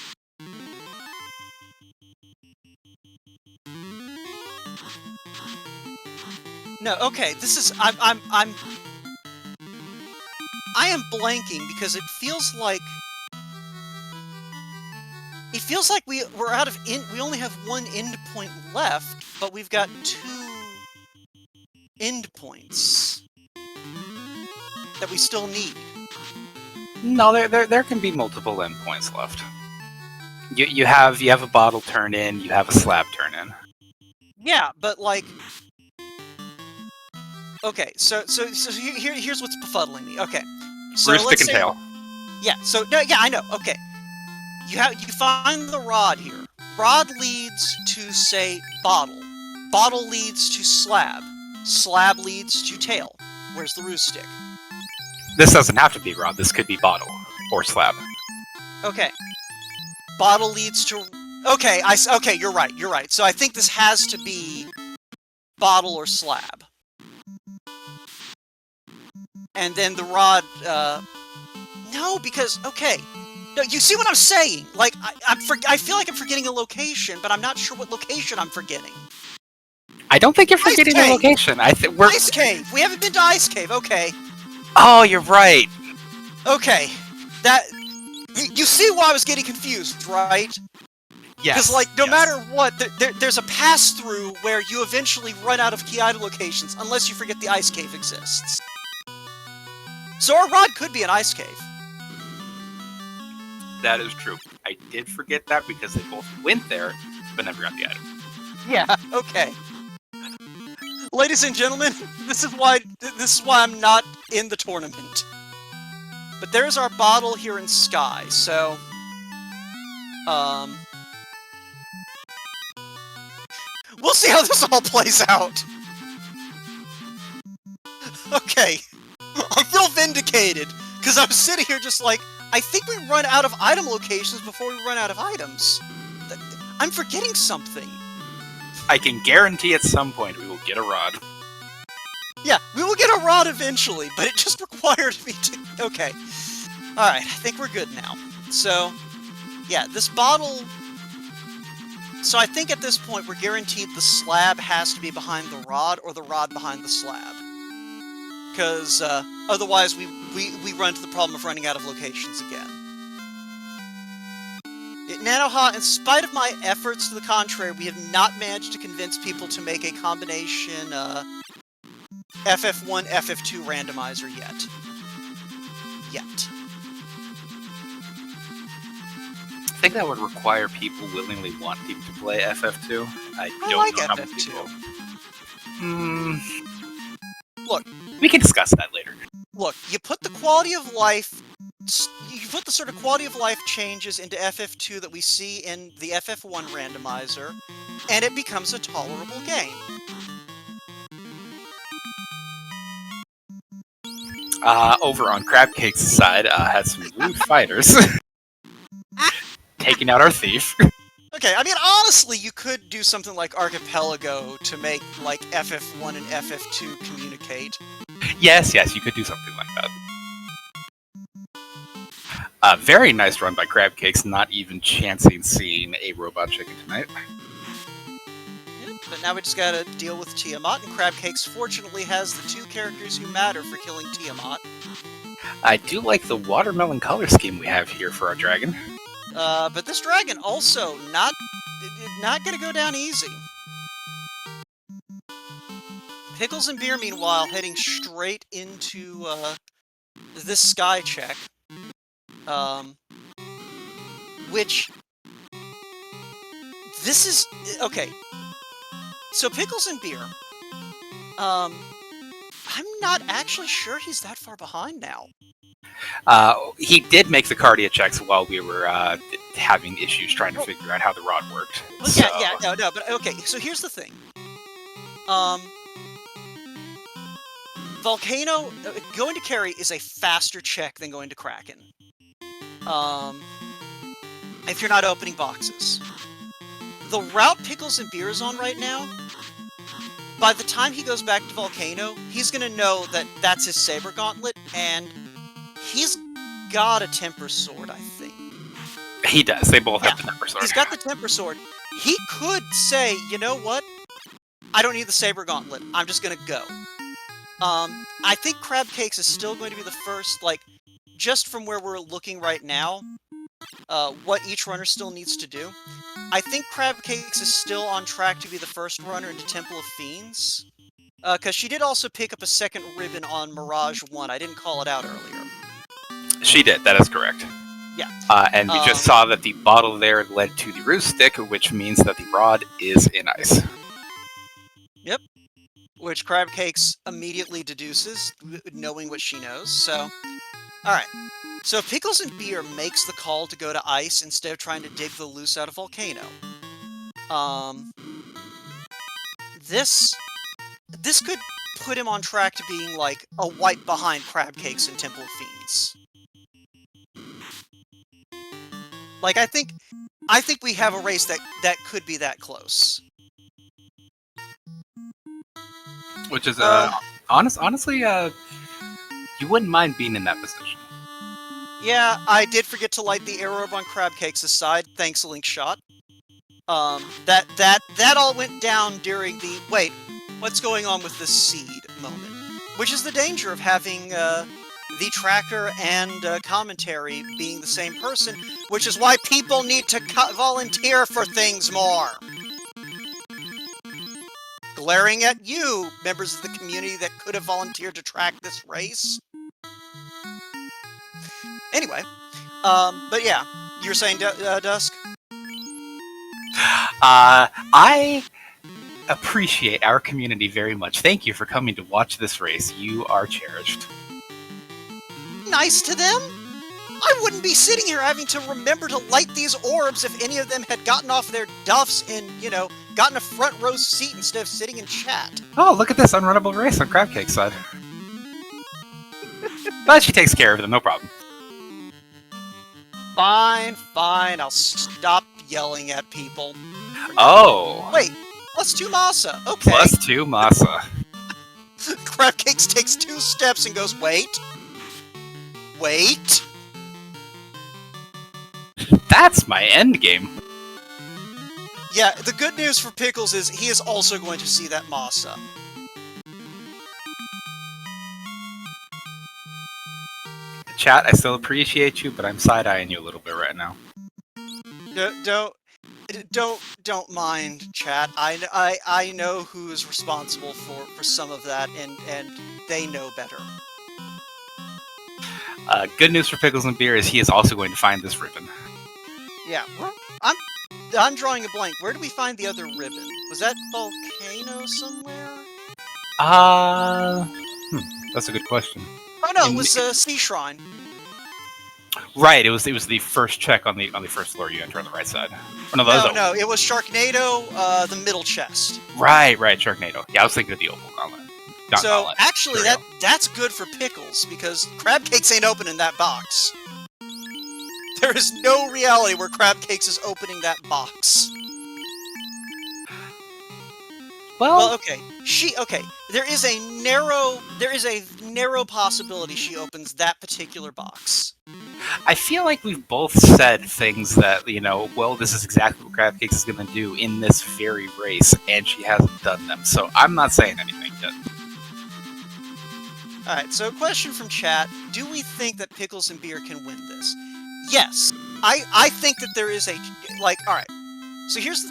No, okay, this is... I am blanking because it feels like... It feels like we're out of... We only have 1 end point left, but we've got 2 end points that we still need. No, there can be multiple endpoints left. You have a bottle turn in, you have a slab turn in. Yeah, but like... Okay, so here's what's befuddling me. Okay, so Roost, stick, and tail. Yeah, so no, yeah, I know. Okay, you find the rod here. Rod leads to, say, bottle. Bottle leads to slab. Slab leads to tail. Where's the roost stick? This doesn't have to be Rod. This could be bottle or slab. Okay, bottle leads to... Okay, okay, you're right. You're right. So I think this has to be bottle or slab. And then the rod, no, because, okay. No, you see what I'm saying? Like, I feel like I'm forgetting a location, but I'm not sure what location I'm forgetting. I don't think you're forgetting the location. We're... Ice Cave! We haven't been to Ice Cave, okay. Oh, you're right. Okay. That... You see why I was getting confused, right? Yes. Because, like, no matter what, there's a pass-through where you eventually run out of key item locations, unless you forget the Ice Cave exists. So our rod could be an ice cave. That is true. I did forget that because they both went there, but never got the item. Yeah, okay. Ladies and gentlemen, this is why I'm not in the tournament. But there's our bottle here in Sky, so... We'll see how this all plays out! Okay. I feel vindicated, because I'm sitting here just like, I think we run out of item locations before we run out of items. I'm forgetting something. I can guarantee at some point we will get a rod. Yeah, we will get a rod eventually, but it just required me to... Okay. Alright, I think we're good now. So, yeah, this bottle... So I think at this point we're guaranteed the slab has to be behind the rod, or the rod behind the slab. Because, otherwise we run into the problem of running out of locations again. Nanoha, in spite of my efforts to the contrary, we have not managed to convince people to make a combination, FF1, FF2 randomizer yet. I think that would require people willingly wanting to play FF2. I don't like know how FF2. many people... Look. We can discuss that later. Look, you put the quality of life... You put the sort of quality of life changes into FF2 that we see in the FF1 randomizer, and it becomes a tolerable game. Over on Crab Cake's side, had some rude fighters taking out our thief. Okay, I mean, honestly, you could do something like Archipelago to make, like, FF1 and FF2 communicate. Yes, you could do something like that. Very nice run by Crab Cakes, not even chancing seeing a robot chicken tonight. Yeah, but now we just gotta deal with Tiamat, and Crab Cakes fortunately has the 2 characters who matter for killing Tiamat. I do like the watermelon color scheme we have here for our dragon. But this dragon also not gonna go down easy. Pickles and Beer, meanwhile, heading straight into, this sky check. Which... This is... Okay. So, Pickles and Beer... I'm not actually sure he's that far behind now. He did make the cardia checks while we were having issues trying to figure out how the rod worked. Well, So- no, but okay, so here's the thing. Volcano, going to Carry is a faster check than going to Kraken. If you're not opening boxes. The route Pickles and Beer is on right now, by the time he goes back to Volcano, he's gonna know that that's his Saber Gauntlet, and he's got a Temper Sword, I think. He does. They both have the Temper Sword. He's got the Temper Sword. He could say, you know what? I don't need the Saber Gauntlet. I'm just gonna go. I think Crab Cakes is still going to be the first, like, just from where we're looking right now, what each runner still needs to do. I think Crab Cakes is still on track to be the first runner into Temple of Fiends. Because she did also pick up a second ribbon on Mirage 1. I didn't call it out earlier. She did. That is correct. Yeah. And we just saw that the bottle there led to the roost stick, which means that the rod is in ice. Yep. Which Crab Cakes immediately deduces, knowing what she knows. So, alright. So Pickles and Beer makes the call to go to ice instead of trying to dig the loose out of Volcano. This could put him on track to being like a wipe behind Crab Cakes and Temple of Fiends. Like I think we have a race that could be that close. Which is honestly, you wouldn't mind being in that position. Yeah, I did forget to light the arrow on Crab Cakes' side. Thanks, Link Shot. That all went down during the wait. What's going on with this seed moment? Which is the danger of having the tracker and commentary being the same person, which is why people need to volunteer for things more. Glaring at you, members of the community that could have volunteered to track this race. Anyway, but yeah, you were saying, Dusk? I appreciate our community very much. Thank you for coming to watch this race. You are cherished. Nice to them? I wouldn't be sitting here having to remember to light these orbs if any of them had gotten off their duffs and, gotten a front row seat instead of sitting in chat. Oh, look at this unrunnable race on Crab Cake's side. But she takes care of them, no problem. Fine, I'll stop yelling at people. Oh. Wait, +2 Masa, okay. +2 Masa. Crab Cakes takes 2 steps and goes, wait. That's my end game. Yeah, the good news for Pickles is he is also going to see that Masa. Chat, I still appreciate you, but I'm side-eyeing you a little bit right now. Don't mind, chat. I know who is responsible for some of that, and they know better. Good news for Pickles and Beer is he is also going to find this ribbon. Yeah, I'm drawing a blank. Where do we find the other ribbon? Was that Volcano somewhere? That's a good question. Oh no, it was Sea Shrine. Right, it was the first check on the first floor you enter on the right side. Oh, No, it was Sharknado, the middle chest. Right, Sharknado. Yeah, I was thinking of the Opal Gauntlet. So gauntlet. actually, Cereal. that's good for Pickles because crab cakes ain't opening that box. There is no reality where crab cakes is opening that box. Well, okay. There is a narrow possibility she opens that particular box. I feel like we've both said things that, well, this is exactly what Crab Cakes is going to do in this very race, and she hasn't done them. So I'm not saying anything yet. Alright, so question from chat. Do we think that Pickles and Beer can win this? Yes. I think that there is a... alright. So here's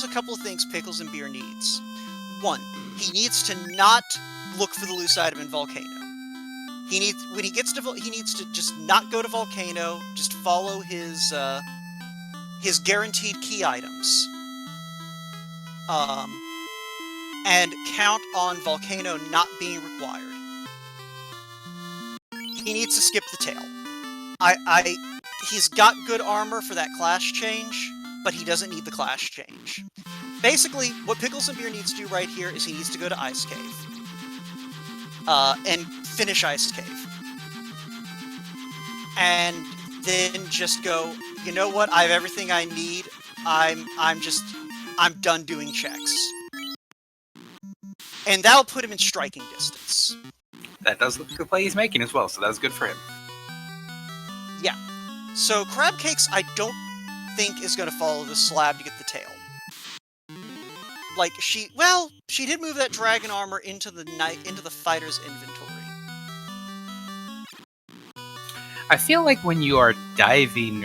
a couple of things Pickles and Beer needs. One, he needs to not look for the loose item in Volcano. He needs to just not go to Volcano, just follow his guaranteed key items. And count on Volcano not being required. He needs to skip the tail. He's got good armor for that class change, but he doesn't need the class change. Basically, what Pickles and Beer needs to do right here is he needs to go to Ice Cave. And finish Ice Cave. And then just go, you know what, I have everything I need, I'm done doing checks. And that'll put him in striking distance. That does look like the play he's making as well, so that's good for him. Yeah. So Crab Cakes, I don't think is going to follow the slab to get the tail. She did move that dragon armor into the fighter's inventory. I feel like when you are diving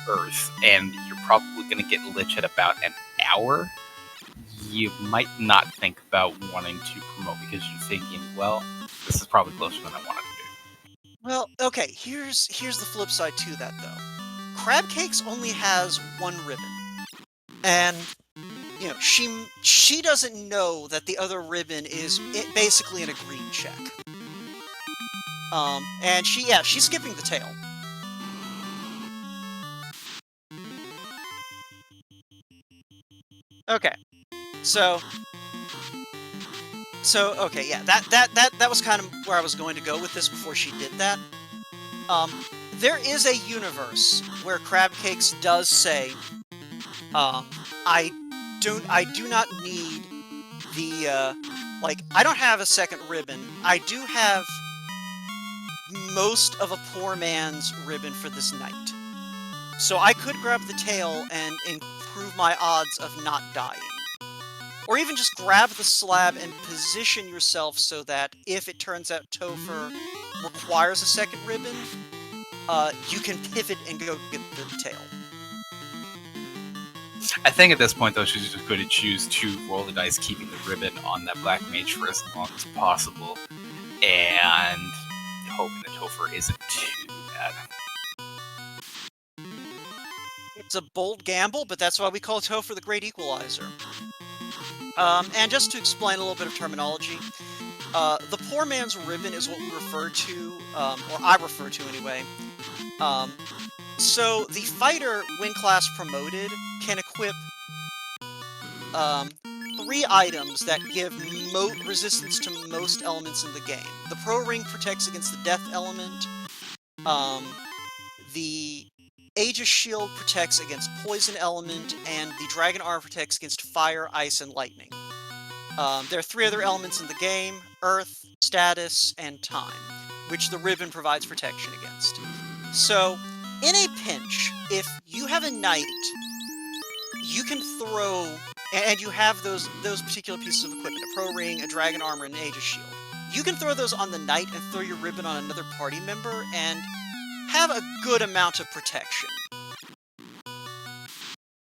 Earth and you're probably going to get Lich at about an hour, you might not think about wanting to promote because you're thinking, well, this is probably closer than I wanted to do. Well, okay, here's the flip side to that, though. Crab Cakes only has one ribbon. And, she doesn't know that the other ribbon is basically in a green check. And she's skipping the tail. Okay. So okay, yeah, that was kind of where I was going to go with this before she did that. There is a universe where Crab Cakes does say, I do not need the, I don't have a second ribbon. I do have most of a poor man's ribbon for this night. So I could grab the tail and improve my odds of not dying. Or even just grab the slab and position yourself so that if it turns out Topher requires a second ribbon, you can pivot and go get the tail. I think at this point, though, she's just going to choose to roll the dice, keeping the ribbon on that Black Mage for as long as possible, and hoping that Topher isn't too bad. It's a bold gamble, but that's why we call Topher the Great Equalizer. And just to explain a little bit of terminology, the poor man's ribbon is what we refer to, or I refer to anyway. So the fighter, when class promoted, can equip 3 items that give resistance to most elements in the game. The Pro Ring protects against the Death element. The Aegis Shield protects against Poison element, and the Dragon Armor protects against Fire, Ice, and Lightning. There are 3 other elements in the game: Earth, Status, and Time, which the ribbon provides protection against. So, in a pinch, if you have a knight, you can throw, and you have those particular pieces of equipment, a Pro Ring, a Dragon Armor, and an Aegis Shield. You can throw those on the knight and throw your ribbon on another party member, and have a good amount of protection.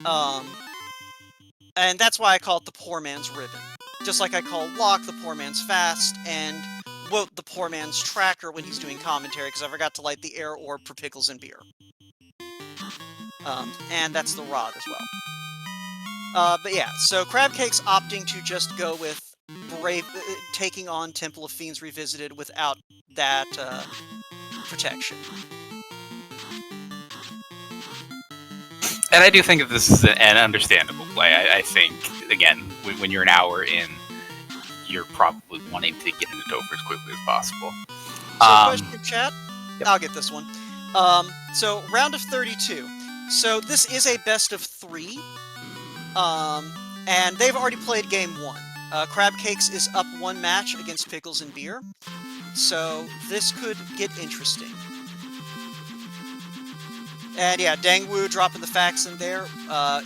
And that's why I call it the poor man's ribbon. Just like I call Locke the poor man's fast, and Woat the poor man's tracker when he's doing commentary, because I forgot to light the air orb for Pickles and Beer. And that's the rod as well. But yeah, so Crab Cake's opting to just go with taking on Temple of Fiends Revisited without that protection. And I do think that this is an understandable play. I think, again, when you're an hour in, you're probably wanting to get into Topher as quickly as possible. So, question, chat. Yep. I'll get this one. So round of 32. So this is a best of 3. And they've already played game 1. Crab Cakes is up 1 match against Pickles and Beer. So this could get interesting. And yeah, Dangwoo dropping the facts in there.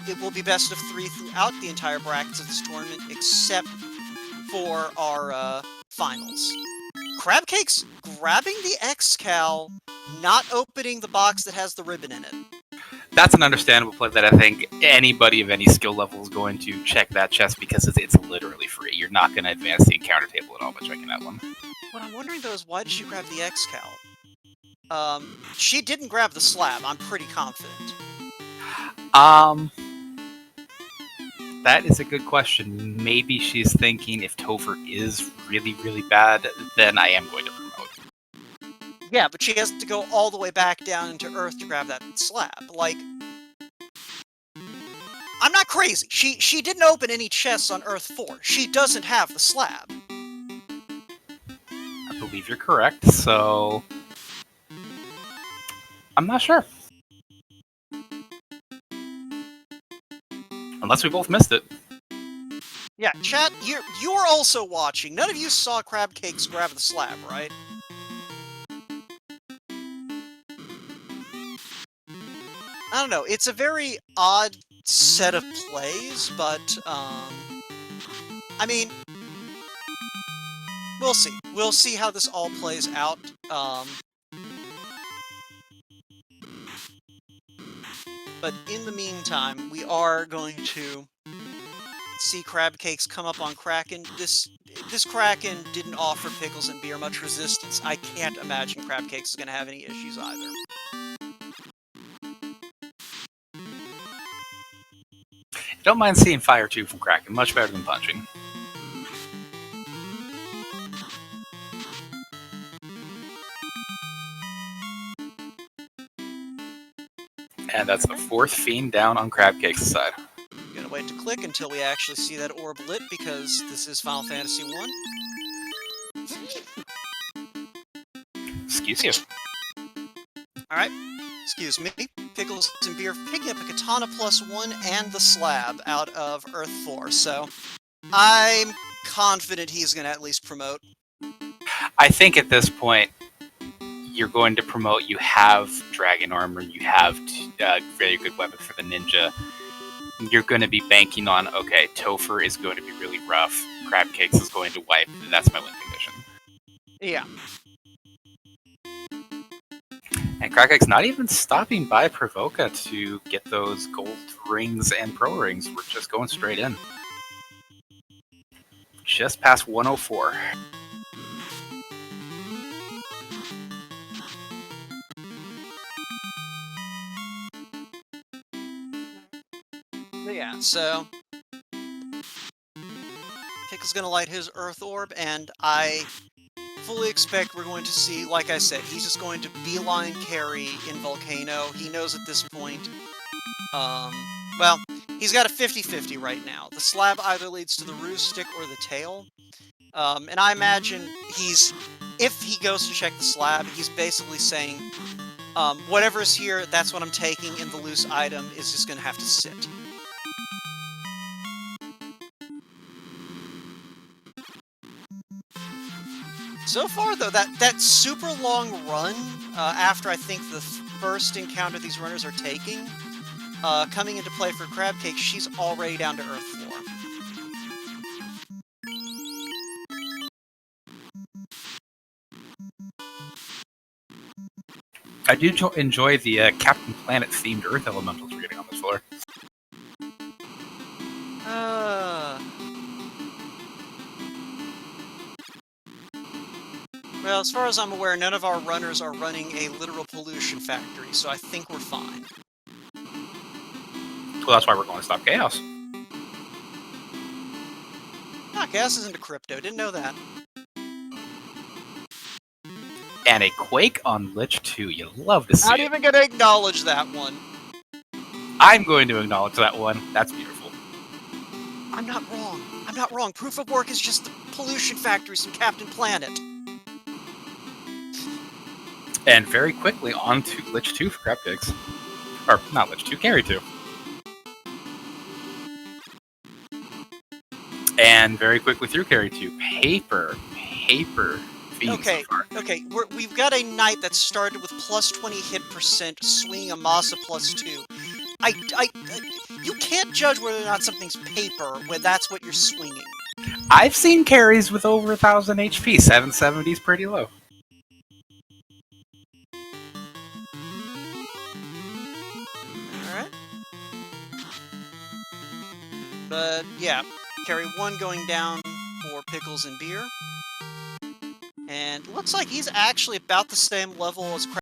It will be best of 3 throughout the entire brackets of this tournament, except for our finals. Crab Cakes grabbing the X-Cal, not opening the box that has the ribbon in it. That's an understandable play that I think anybody of any skill level is going to check that chest because it's literally free. You're not going to advance the encounter table at all by checking that one. What I'm wondering though is why did she grab the X-Cal? She didn't grab the slab, I'm pretty confident. That is a good question. Maybe she's thinking if Topher is really, really bad, then I am going to promote. Yeah, but she has to go all the way back down into Earth to grab that slab. Like, I'm not crazy. She didn't open any chests on Earth 4. She doesn't have the slab. I believe you're correct, so I'm not sure. Unless we both missed it. Yeah, chat, you're also watching. None of you saw Crab Cakes grab the slab, right? I don't know. It's a very odd set of plays, but, I mean, we'll see. We'll see how this all plays out. But in the meantime, we are going to see Crab Cakes come up on Kraken. This Kraken didn't offer Pickles and Beer much resistance. I can't imagine Crab Cakes is going to have any issues either. Don't mind seeing Fire 2 from Kraken. Much better than punching. And that's the 4th Fiend down on Crab Cakes' side. Gonna wait to click until we actually see that orb lit, because this is Final Fantasy 1. Excuse you. Alright, excuse me. Pickles and Beer picking up a Katana +1 and the slab out of Earth 4, so I'm confident he's gonna at least promote. I think at this point, you're going to promote. You have Dragon Armor, you have a very good weapon for the ninja. You're going to be banking on, okay, Topher is going to be really rough, Crab Cakes is going to wipe, that's my win condition. Yeah. And Crab Cakes not even stopping by Provoca to get those gold rings and pro rings. We're just going straight in. Just past 104. Yeah, so Pickle's gonna light his Earth Orb, and I fully expect we're going to see, like I said, he's just going to beeline carry in Volcano. He knows at this point, well, he's got a 50-50 right now. The slab either leads to the ruse stick or the tail, and I imagine if he goes to check the slab, he's basically saying, whatever's here, that's what I'm taking, and the loose item is just gonna have to sit. So far, though, that super long run, after I think the first encounter these runners are taking, coming into play for Crab Cake, she's already down to Earth 4. I do enjoy the Captain Planet themed Earth elementals we're getting on this floor. Well, as far as I'm aware, none of our runners are running a literal pollution factory, so I think we're fine. Well, that's why we're going to stop Chaos. Ah, Chaos is into crypto. Didn't know that. And a Quake on Lich 2. You love to see Not it. even gonna acknowledge that one. I'm going to acknowledge that one. That's beautiful. I'm not wrong. I'm not wrong. Proof of work is just the pollution factories from Captain Planet. And very quickly on to Lich 2 for Crab Pigs. Or, not Lich 2, Carry 2. And very quickly through Carry 2. Paper fiend Okay, so far. okay, we've got a knight that started with plus 20 hit percent, swinging a Masa plus 2. You can't judge whether or not something's paper when that's what you're swinging. I've seen carries with over 1,000 HP. 770 is pretty low. Alright. But, yeah, carry 1 going down for Pickles and Beer. And looks like he's actually about the same level as